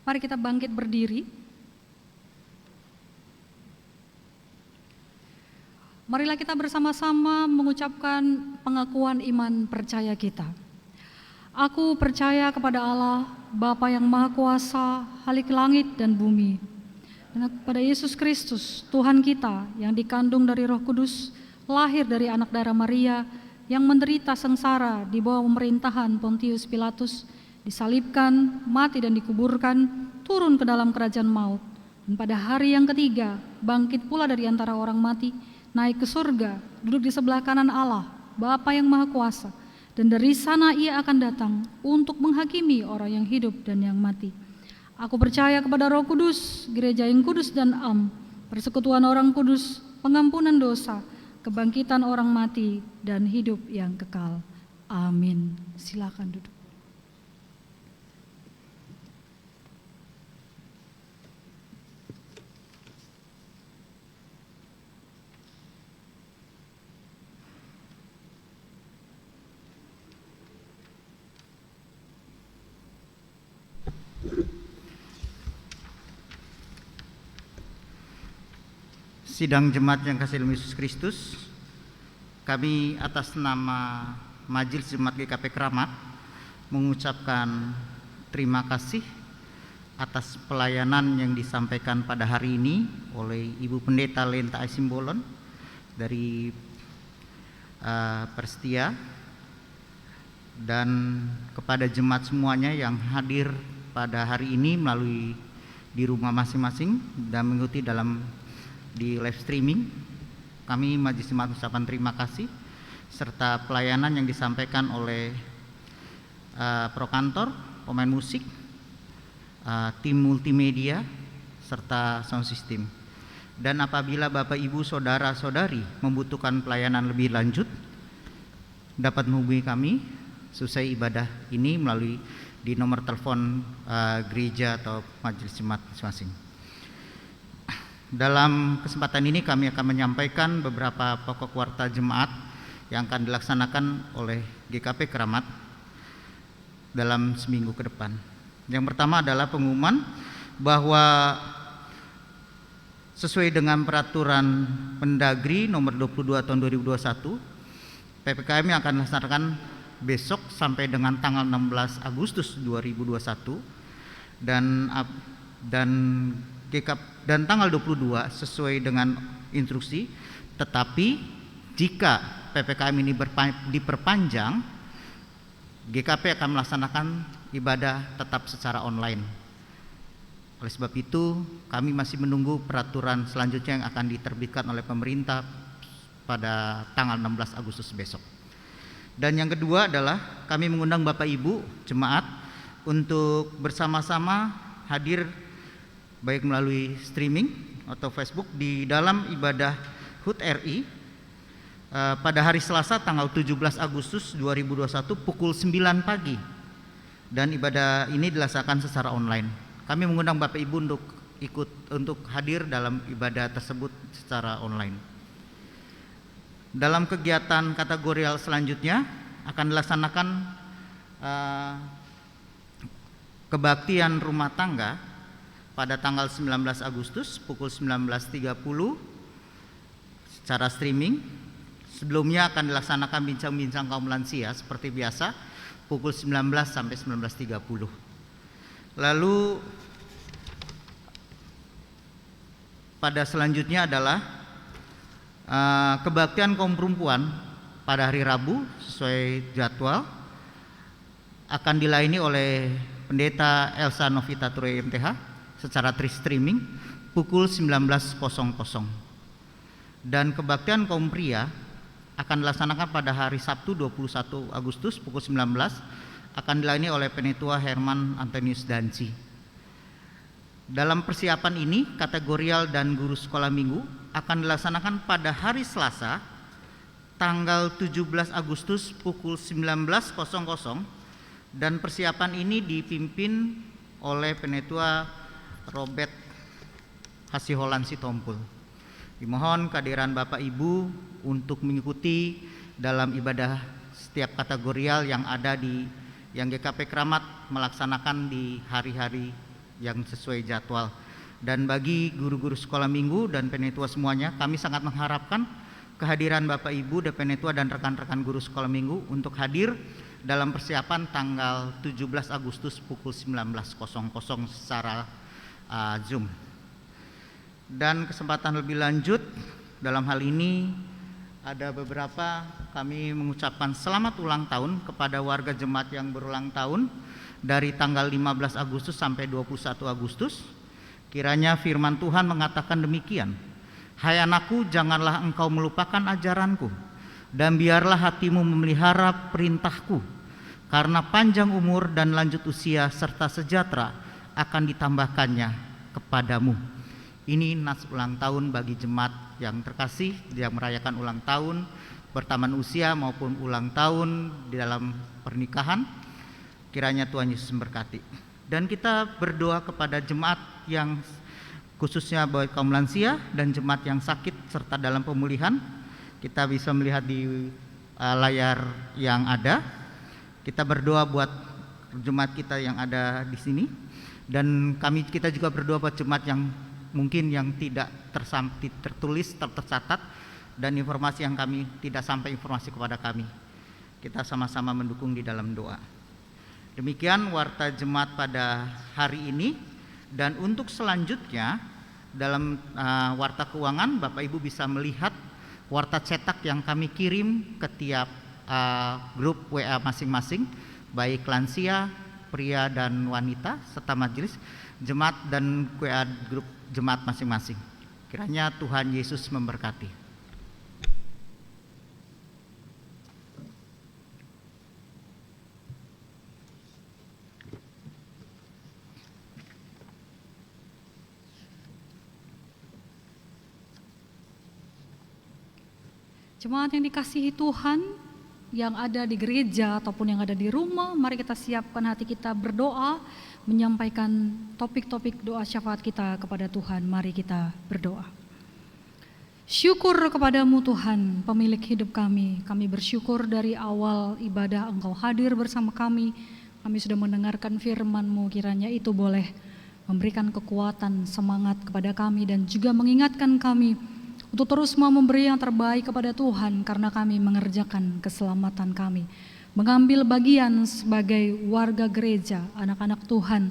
Mari kita bangkit berdiri. Marilah kita bersama-sama mengucapkan pengakuan iman percaya kita. Aku percaya kepada Allah, Bapa yang Maha Kuasa, Khalik langit dan bumi, dan kepada Yesus Kristus, Tuhan kita yang dikandung dari Roh Kudus, lahir dari anak darah Maria, yang menderita sengsara di bawah pemerintahan Pontius Pilatus, disalibkan, mati dan dikuburkan, turun ke dalam kerajaan maut, dan pada hari yang ketiga bangkit pula dari antara orang mati, naik ke surga, duduk di sebelah kanan Allah, Bapa yang Maha Kuasa, dan dari sana ia akan datang untuk menghakimi orang yang hidup dan yang mati. Aku percaya kepada Roh Kudus, gereja yang kudus dan am, persekutuan orang kudus, pengampunan dosa, kebangkitan orang mati, dan hidup yang kekal. Amin. Silakan duduk. Sidang Jemaat yang kasih dalam Yesus Kristus, kami atas nama Majelis Jemaat GKP Keramat mengucapkan terima kasih atas pelayanan yang disampaikan pada hari ini oleh Ibu Pendeta Lenta Asimbolon dari Perstia, dan kepada jemaat semuanya yang hadir pada hari ini melalui di rumah masing-masing dan mengikuti di live streaming. Kami Majelis Jemaat mengucapkan terima kasih serta pelayanan yang disampaikan oleh prokantor, pemain musik, tim multimedia, serta sound system. Dan apabila Bapak Ibu Saudara-saudari membutuhkan pelayanan lebih lanjut, dapat menghubungi kami selesai ibadah ini melalui di nomor telepon gereja atau Majelis Jemaat masing-masing. Dalam kesempatan ini kami akan menyampaikan beberapa pokok warta jemaat yang akan dilaksanakan oleh GKP Keramat dalam seminggu ke depan. Yang pertama adalah pengumuman bahwa sesuai dengan peraturan Mendagri nomor 22 tahun 2021, PPKM yang akan dilaksanakan besok sampai dengan tanggal 16 Agustus 2021 dan tanggal 22 sesuai dengan instruksi. Tetapi jika PPKM ini diperpanjang, GKP akan melaksanakan ibadah tetap secara online. Oleh sebab itu, kami masih menunggu peraturan selanjutnya yang akan diterbitkan oleh pemerintah pada tanggal 16 Agustus besok. Dan yang kedua adalah kami mengundang Bapak Ibu jemaat untuk bersama-sama hadir baik melalui streaming atau Facebook di dalam ibadah HUT RI pada hari Selasa tanggal 17 Agustus 2021 pukul 9 pagi, dan ibadah ini dilaksanakan secara online. Kami mengundang Bapak Ibu untuk hadir dalam ibadah tersebut secara online. Dalam kegiatan kategorial selanjutnya akan dilaksanakan kebaktian rumah tangga pada tanggal 19 Agustus pukul 19.30 secara streaming. Sebelumnya akan dilaksanakan bincang-bincang kaum lansia seperti biasa pukul 19 sampai 19.30. Lalu pada selanjutnya adalah kebaktian kaum perempuan pada hari Rabu sesuai jadwal akan dilayani oleh Pendeta Elsa Novita Ture MTH secara streaming pukul 19.00. Dan kebaktian kaum pria akan dilaksanakan pada hari Sabtu 21 Agustus pukul 19 akan dilayani oleh Penetua Herman Antonius Danci. Dalam persiapan ini, kategorial dan guru sekolah minggu akan dilaksanakan pada hari Selasa tanggal 17 Agustus pukul 19.00, dan persiapan ini dipimpin oleh Penetua Robert Hasiholan Sitompul. Dimohon kehadiran Bapak Ibu untuk mengikuti dalam ibadah setiap kategorial yang ada di yang GKP Keramat melaksanakan di hari-hari yang sesuai jadwal. Dan bagi guru-guru sekolah minggu dan penetua semuanya, kami sangat mengharapkan kehadiran Bapak Ibu, penetua dan rekan-rekan guru sekolah minggu untuk hadir dalam persiapan tanggal 17 Agustus pukul 19.00 secara Zoom. Dan kesempatan lebih lanjut dalam hal ini ada beberapa kami mengucapkan selamat ulang tahun kepada warga jemaat yang berulang tahun dari tanggal 15 Agustus sampai 21 Agustus. Kiranya firman Tuhan mengatakan demikian, "Hai anakku, janganlah engkau melupakan ajaranku, dan biarlah hatimu memelihara perintahku, karena panjang umur dan lanjut usia serta sejahtera akan ditambahkannya kepadamu." Ini nas ulang tahun bagi jemaat yang terkasih yang merayakan ulang tahun bertaman usia maupun ulang tahun di dalam pernikahan. Kiranya Tuhan Yesus memberkati. Dan kita berdoa kepada jemaat yang khususnya bagi kaum lansia dan jemaat yang sakit serta dalam pemulihan. Kita bisa melihat di layar yang ada. Kita berdoa buat jemaat kita yang ada di sini, dan kita juga berdoa buat jemaat yang mungkin yang tidak tertulis, tercatat, dan informasi yang kami tidak sampai informasi kepada kami. Kita sama-sama mendukung di dalam doa. Demikian warta jemaat pada hari ini. Dan untuk selanjutnya dalam warta keuangan, Bapak Ibu bisa melihat warta cetak yang kami kirim ke tiap grup WA masing-masing, baik lansia, pria dan wanita, serta majelis jemaat dan WA grup jemaat masing-masing. Kiranya Tuhan Yesus memberkati. Jemaat yang dikasihi Tuhan, yang ada di gereja ataupun yang ada di rumah, mari kita siapkan hati kita berdoa, menyampaikan topik-topik doa syafaat kita kepada Tuhan. Mari kita berdoa. Syukur kepadamu Tuhan, pemilik hidup kami. Kami bersyukur dari awal ibadah Engkau hadir bersama kami. Kami sudah mendengarkan firman-Mu, kiranya itu boleh memberikan kekuatan, semangat kepada kami dan juga mengingatkan kami untuk terus mau memberi yang terbaik kepada Tuhan, karena kami mengerjakan keselamatan kami, mengambil bagian sebagai warga gereja, anak-anak Tuhan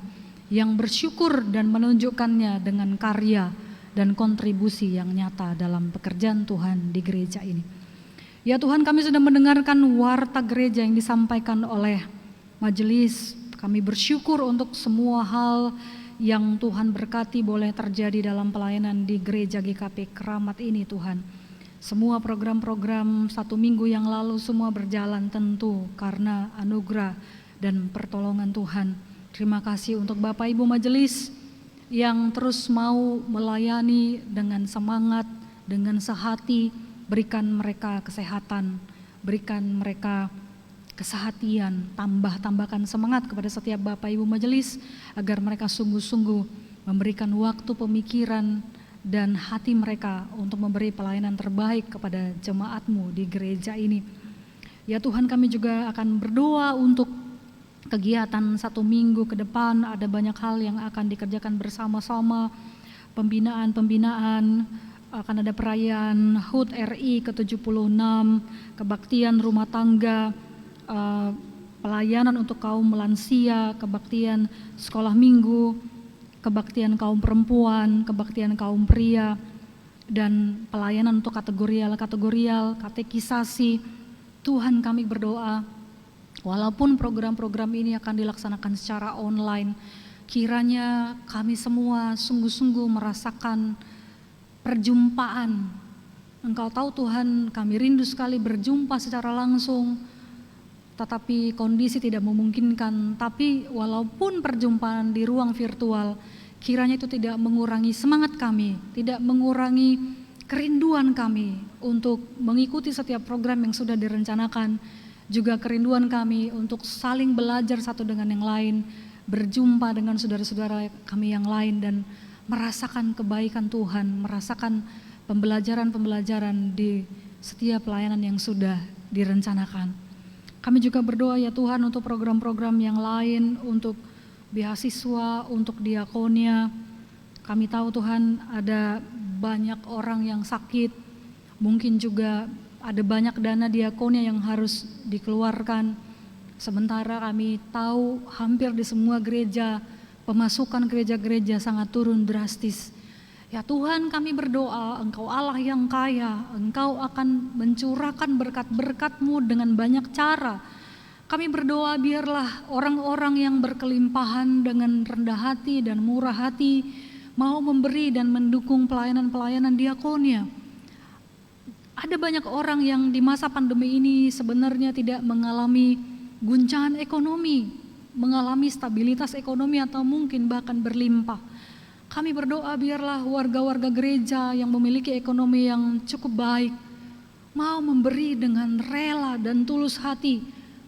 yang bersyukur dan menunjukkannya dengan karya dan kontribusi yang nyata dalam pekerjaan Tuhan di gereja ini. Ya Tuhan, kami sudah mendengarkan warta gereja yang disampaikan oleh majelis. Kami bersyukur untuk semua hal yang Tuhan berkati boleh terjadi dalam pelayanan di gereja GKP Keramat ini Tuhan. Semua program-program 1 minggu yang lalu semua berjalan tentu karena anugerah dan pertolongan Tuhan. Terima kasih untuk Bapak Ibu majelis yang terus mau melayani dengan semangat, dengan sehati. Berikan mereka kesehatan, berikan mereka kesehatian, tambahkan semangat kepada setiap Bapak Ibu majelis agar mereka sungguh-sungguh memberikan waktu, pemikiran dan hati mereka untuk memberi pelayanan terbaik kepada jemaat-Mu di gereja ini. Ya Tuhan, kami juga akan berdoa untuk kegiatan 1 minggu ke depan. Ada banyak hal yang akan dikerjakan bersama-sama, pembinaan, akan ada perayaan HUT RI ke-76, kebaktian rumah tangga, pelayanan untuk kaum lansia, kebaktian sekolah minggu, kebaktian kaum perempuan, kebaktian kaum pria, dan pelayanan untuk kategorial, katekisasi. Tuhan, kami berdoa, walaupun program-program ini akan dilaksanakan secara online, kiranya kami semua sungguh-sungguh merasakan perjumpaan. Engkau tahu Tuhan, kami rindu sekali berjumpa secara langsung, tetapi kondisi tidak memungkinkan. Tapi walaupun perjumpaan di ruang virtual, kiranya itu tidak mengurangi semangat kami, tidak mengurangi kerinduan kami untuk mengikuti setiap program yang sudah direncanakan, juga kerinduan kami untuk saling belajar satu dengan yang lain, berjumpa dengan saudara-saudara kami yang lain dan merasakan kebaikan Tuhan, merasakan pembelajaran-pembelajaran di setiap pelayanan yang sudah direncanakan. Kami juga berdoa ya Tuhan untuk program-program yang lain, untuk beasiswa, untuk diakonia. Kami tahu Tuhan ada banyak orang yang sakit, mungkin juga ada banyak dana diakonia yang harus dikeluarkan. Sementara kami tahu hampir di semua gereja, pemasukan gereja-gereja sangat turun drastis. Ya Tuhan, kami berdoa, Engkau Allah yang kaya, Engkau akan mencurahkan berkat-berkat-Mu dengan banyak cara. Kami berdoa biarlah orang-orang yang berkelimpahan dengan rendah hati dan murah hati mau memberi dan mendukung pelayanan-pelayanan diakonia. Ada banyak orang yang di masa pandemi ini sebenarnya tidak mengalami guncangan ekonomi, mengalami stabilitas ekonomi atau mungkin bahkan berlimpah. Kami berdoa biarlah warga-warga gereja yang memiliki ekonomi yang cukup baik mau memberi dengan rela dan tulus hati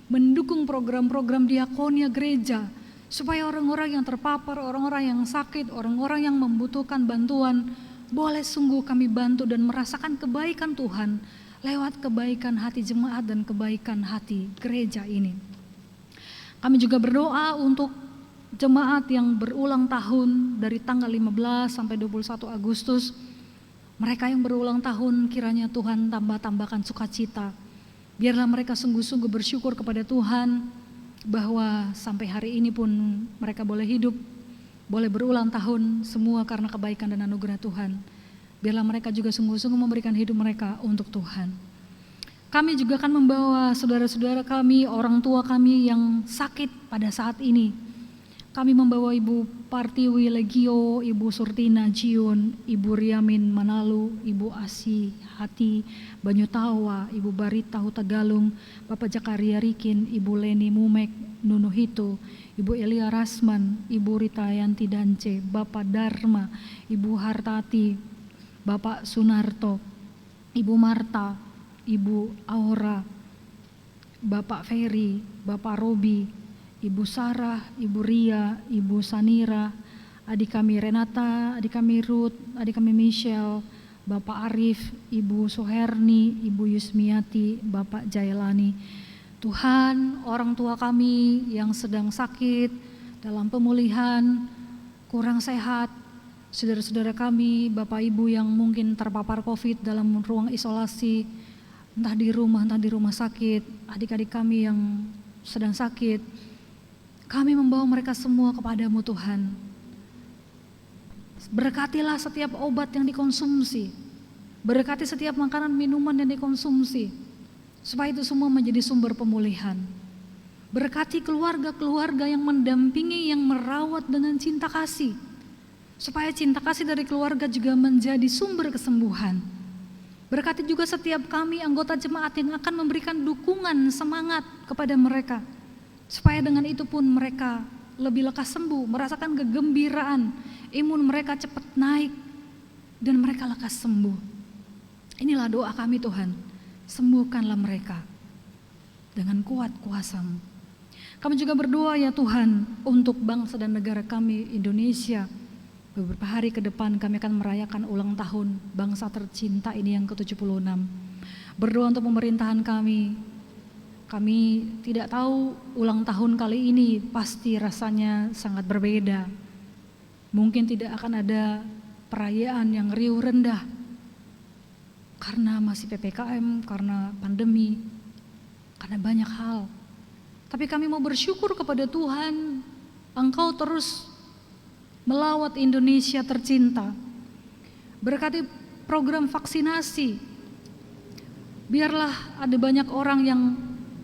mendukung program-program diakonia gereja, supaya orang-orang yang terpapar, orang-orang yang sakit, orang-orang yang membutuhkan bantuan boleh sungguh kami bantu dan merasakan kebaikan Tuhan lewat kebaikan hati jemaat dan kebaikan hati gereja ini. Kami juga berdoa untuk jemaat yang berulang tahun dari tanggal 15 sampai 21 Agustus. Mereka yang berulang tahun kiranya Tuhan tambahkan sukacita. Biarlah mereka sungguh-sungguh bersyukur kepada Tuhan bahwa sampai hari ini pun mereka boleh hidup, boleh berulang tahun, semua karena kebaikan dan anugerah Tuhan. Biarlah mereka juga sungguh-sungguh memberikan hidup mereka untuk Tuhan. Kami juga akan membawa saudara-saudara kami, orang tua kami yang sakit pada saat ini. Kami membawa Ibu Partiwi Legio, Ibu Surtina Jiun, Ibu Riamin Manalu, Ibu Asi Hati Banyutawa, Ibu Barita Hutagalung, Bapak Jakaria Rikin, Ibu Leni Mumek Nunuhito, Ibu Elia Rasman, Ibu Rita Yanti Dance, Bapak Dharma, Ibu Hartati, Bapak Sunarto, Ibu Marta, Ibu Aura, Bapak Ferry, Bapak Robi, Ibu Sarah, Ibu Ria, Ibu Sanira, adik kami Renata, adik kami Ruth, adik kami Michelle, Bapak Arif, Ibu Suherni, Ibu Yusmiati, Bapak Jailani. Tuhan, orang tua kami yang sedang sakit, dalam pemulihan, kurang sehat, saudara-saudara kami, Bapak Ibu yang mungkin terpapar COVID dalam ruang isolasi, entah di rumah sakit, adik-adik kami yang sedang sakit, kami membawa mereka semua kepadamu Tuhan. Berkatilah setiap obat yang dikonsumsi, berkati setiap makanan minuman yang dikonsumsi, supaya itu semua menjadi sumber pemulihan. Berkati keluarga-keluarga yang mendampingi, yang merawat dengan cinta kasih, supaya cinta kasih dari keluarga juga menjadi sumber kesembuhan. Berkati juga setiap kami anggota jemaat yang akan memberikan dukungan, semangat kepada mereka, supaya dengan itu pun mereka lebih lekas sembuh, merasakan kegembiraan, imun mereka cepat naik, dan mereka lekas sembuh. Inilah doa kami Tuhan, sembuhkanlah mereka dengan kuat kuasa-Mu. Kami juga berdoa ya Tuhan untuk bangsa dan negara kami Indonesia. Beberapa hari ke depan kami akan merayakan ulang tahun bangsa tercinta ini yang ke-76. Berdoa untuk pemerintahan kami. Kami tidak tahu ulang tahun kali ini pasti rasanya sangat berbeda. Mungkin tidak akan ada perayaan yang riuh rendah karena masih PPKM, karena pandemi, karena banyak hal. Tapi kami mau bersyukur kepada Tuhan, Engkau terus melawat Indonesia tercinta. Berkati program vaksinasi, biarlah ada banyak orang yang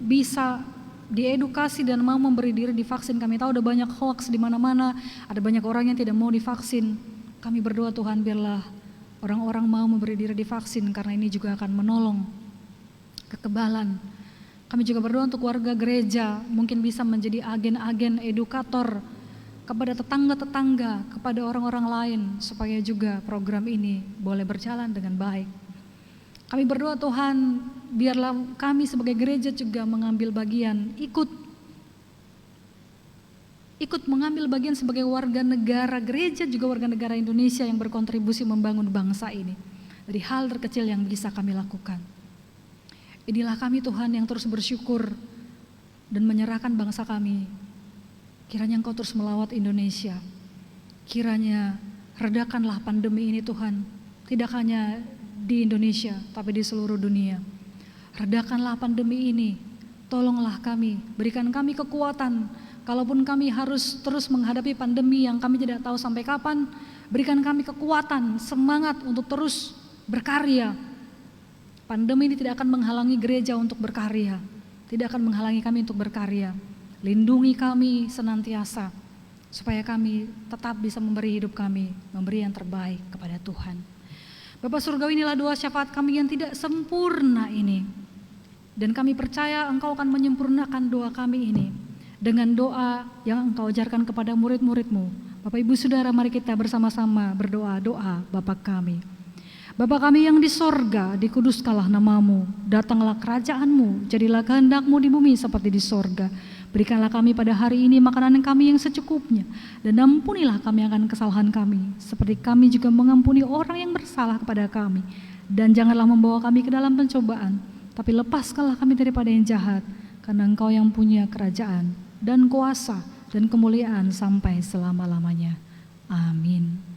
bisa diedukasi dan mau memberi diri divaksin. Kami tahu ada banyak hoax di mana-mana, ada banyak orang yang tidak mau divaksin. Kami berdoa Tuhan biarlah orang-orang mau memberi diri divaksin karena ini juga akan menolong kekebalan. Kami juga berdoa untuk warga gereja, mungkin bisa menjadi agen-agen edukator kepada tetangga-tetangga, kepada orang-orang lain, supaya juga program ini boleh berjalan dengan baik. Kami berdoa Tuhan, biarlah kami sebagai gereja juga mengambil bagian, ikut mengambil bagian sebagai warga negara gereja, juga warga negara Indonesia yang berkontribusi membangun bangsa ini. Dari hal terkecil yang bisa kami lakukan. Inilah kami Tuhan yang terus bersyukur dan menyerahkan bangsa kami. Kiranya Engkau terus melawat Indonesia. Kiranya redakanlah pandemi ini Tuhan, tidak hanya di Indonesia tapi di seluruh dunia. Redakanlah pandemi ini, tolonglah kami, berikan kami kekuatan. Kalaupun kami harus terus menghadapi pandemi yang kami tidak tahu sampai kapan, berikan kami kekuatan, semangat untuk terus berkarya. Pandemi ini tidak akan menghalangi gereja untuk berkarya, tidak akan menghalangi kami untuk berkarya. Lindungi kami senantiasa, supaya kami tetap bisa memberi hidup kami, memberi yang terbaik kepada Tuhan. Bapa Surgawi, inilah doa syafaat kami yang tidak sempurna ini. Dan kami percaya Engkau akan menyempurnakan doa kami ini dengan doa yang Engkau ajarkan kepada murid-murid-Mu. Bapak Ibu Saudara, mari kita bersama-sama berdoa doa Bapa kami. Bapa kami yang di sorga, dikuduskanlah namamu, datanglah kerajaan-Mu, jadilah kehendak-Mu di bumi seperti di sorga. Berikanlah kami pada hari ini makanan kami yang secukupnya, dan ampunilah kami akan kesalahan kami, seperti kami juga mengampuni orang yang bersalah kepada kami. Dan janganlah membawa kami ke dalam pencobaan, tapi lepaskanlah kami daripada yang jahat, karena Engkau yang punya kerajaan, dan kuasa, dan kemuliaan sampai selama-lamanya. Amin.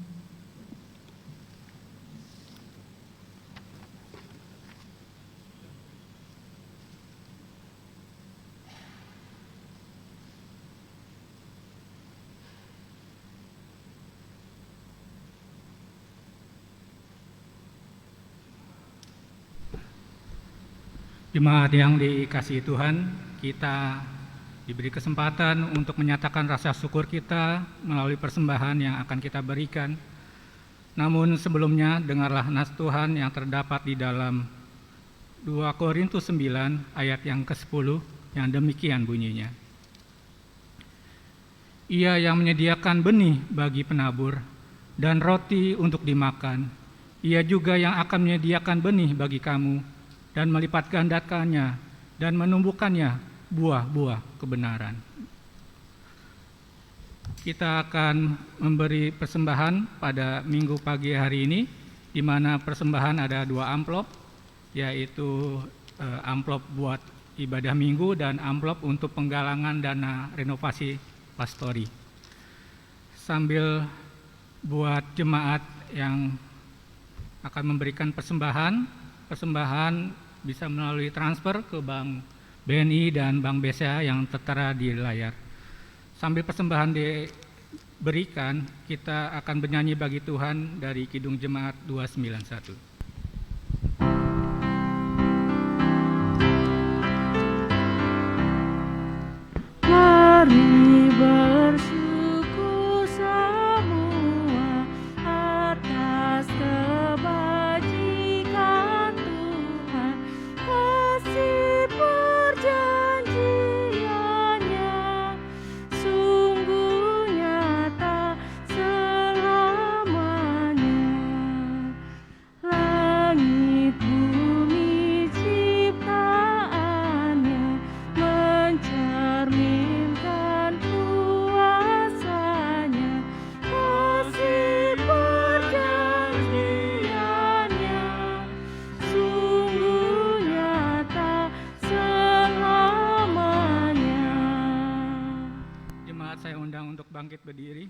Jemaat yang dikasihi Tuhan, kita diberi kesempatan untuk menyatakan rasa syukur kita melalui persembahan yang akan kita berikan. Namun sebelumnya, dengarlah nas Tuhan yang terdapat di dalam 2 Korintus 9 ayat yang ke-10 yang demikian bunyinya. Ia yang menyediakan benih bagi penabur dan roti untuk dimakan, Ia juga yang akan menyediakan benih bagi kamu dan melipat gandakannya dan menumbuhkannya buah-buah kebenaran. Kita akan memberi persembahan pada minggu pagi hari ini, di mana persembahan ada 2 amplop, yaitu amplop buat ibadah minggu dan amplop untuk penggalangan dana renovasi pastori. Sambil buat jemaat yang akan memberikan persembahan bisa melalui transfer ke Bank BNI dan Bank BCA yang tertera di layar. Sambil persembahan diberikan, kita akan bernyanyi bagi Tuhan dari Kidung Jemaat 291. Mari bersyukur semua atas kebajikan Tuhan, kasih perjanjiannya sungguh nyata selamanya. Langit bumi ciptaannya mencerminkan kuasanya, kasih perjanjiannya sungguh nyata selamanya. Jemaat saya undang untuk bangkit berdiri.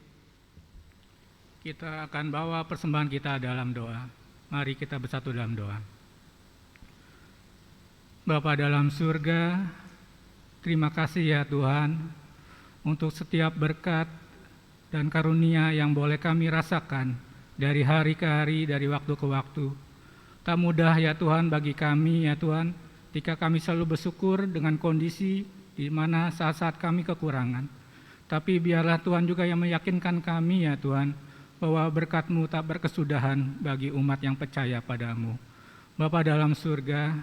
Kita akan bawa persembahan kita dalam doa. Mari kita bersatu dalam doa. Bapa dalam surga, terima kasih ya Tuhan untuk setiap berkat dan karunia yang boleh kami rasakan dari hari ke hari, dari waktu ke waktu. Tak mudah ya Tuhan bagi kami ya Tuhan, ketika kami selalu bersyukur dengan kondisi di mana saat-saat kami kekurangan. Tapi biarlah Tuhan juga yang meyakinkan kami ya Tuhan, bahwa berkat-Mu tak berkesudahan bagi umat yang percaya padamu. Bapa dalam surga,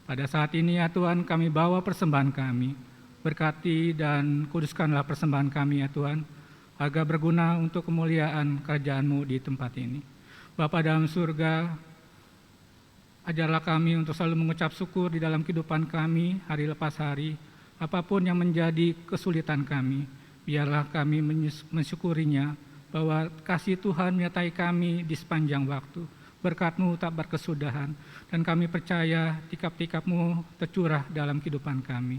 pada saat ini ya Tuhan kami bawa persembahan kami. Berkati dan kuduskanlah persembahan kami ya Tuhan, agar berguna untuk kemuliaan kerajaan-Mu di tempat ini. Bapa dalam surga, ajarlah kami untuk selalu mengucap syukur di dalam kehidupan kami hari lepas hari. Apapun yang menjadi kesulitan kami, biarlah kami mensyukurinya, bahwa kasih Tuhan menyertai kami di sepanjang waktu. Berkat-Mu tak berkesudahan, dan kami percaya tikap-tikap-Mu tercurah dalam kehidupan kami.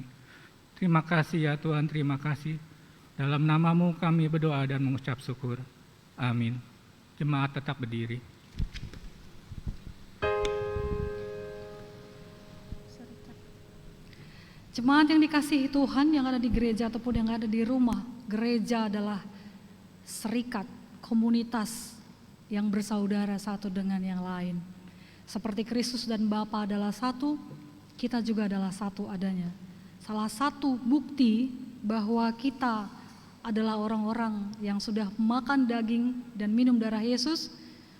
Terima kasih ya Tuhan, terima kasih. Dalam nama-Mu kami berdoa dan mengucap syukur. Amin. Jemaat tetap berdiri. Jemaat yang dikasihi Tuhan yang ada di gereja ataupun yang ada di rumah, gereja adalah serikat, komunitas yang bersaudara satu dengan yang lain. Seperti Kristus dan Bapa adalah satu, kita juga adalah satu adanya. Salah satu bukti bahwa kita adalah orang-orang yang sudah makan daging dan minum darah Yesus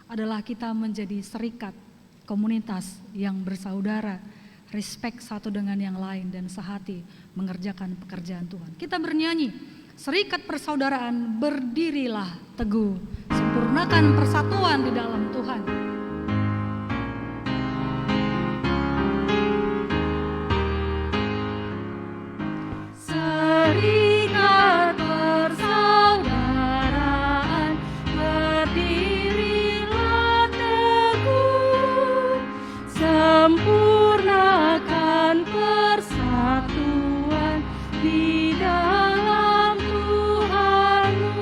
adalah kita menjadi serikat, komunitas yang bersaudara, respect satu dengan yang lain dan sehati mengerjakan pekerjaan Tuhan. Kita bernyanyi, serikat persaudaraan berdirilah teguh, sempurnakan persatuan di dalam Tuhan. Serikat persaudaraan berdirilah teguh, sempurnakan persatuan di dalam Tuhan-Mu.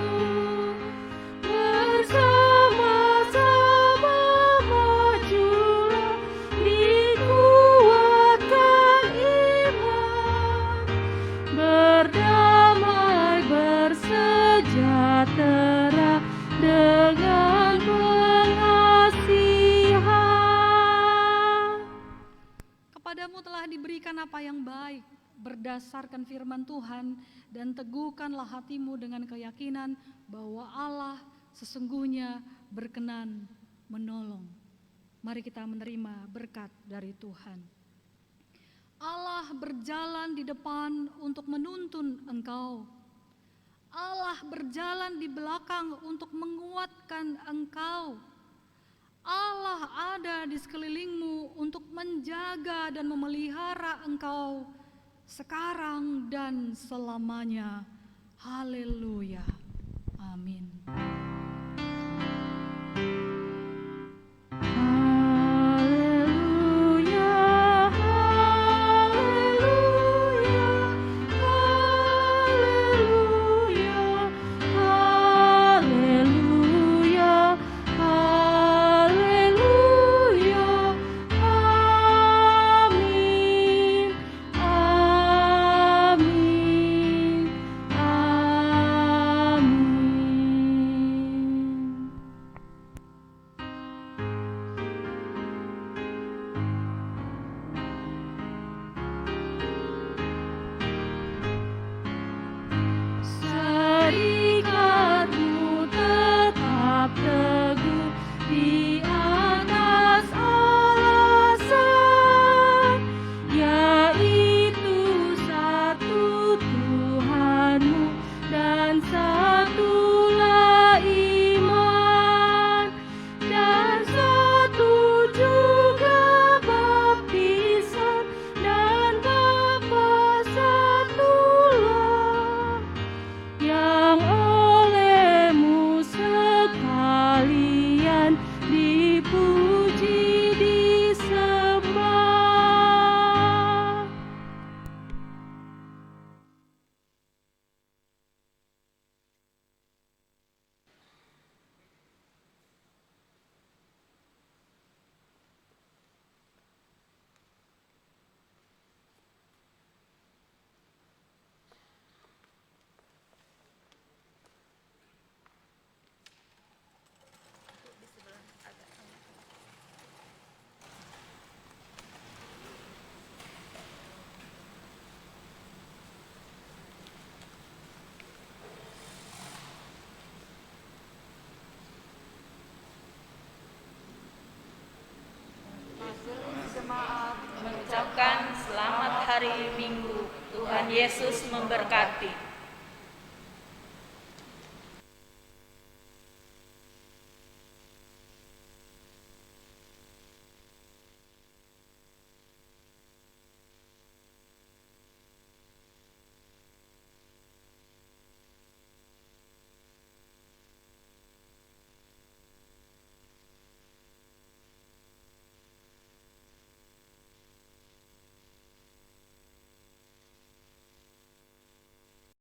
Bersama-sama majulah, dikuatkan iman, berdamai bersejahtera dengan pengasihan. Kepadamu telah diberikan apa yang baik berdasarkan firman Tuhan, dan teguhkanlah hatimu dengan keyakinan bahwa Allah sesungguhnya berkenan menolong. Mari kita menerima berkat dari Tuhan. Allah berjalan di depan untuk menuntun engkau. Allah berjalan di belakang untuk menguatkan engkau. Allah ada di sekelilingmu untuk menjaga dan memelihara engkau sekarang dan selamanya. Haleluya. Amin. Haleluya, haleluya, haleluya, haleluya, haleluya. Amin, amin, amin. Serikatmu tetap teguh di atas alasan, yaitu satu Tuhanmu dan satulah iman, dan satu juga baptisan, dan Bapa satulah, yang olehmu sekalian dipuji disembah. Jemaat mengucapkan selamat hari Minggu. Tuhan Yesus memberkati.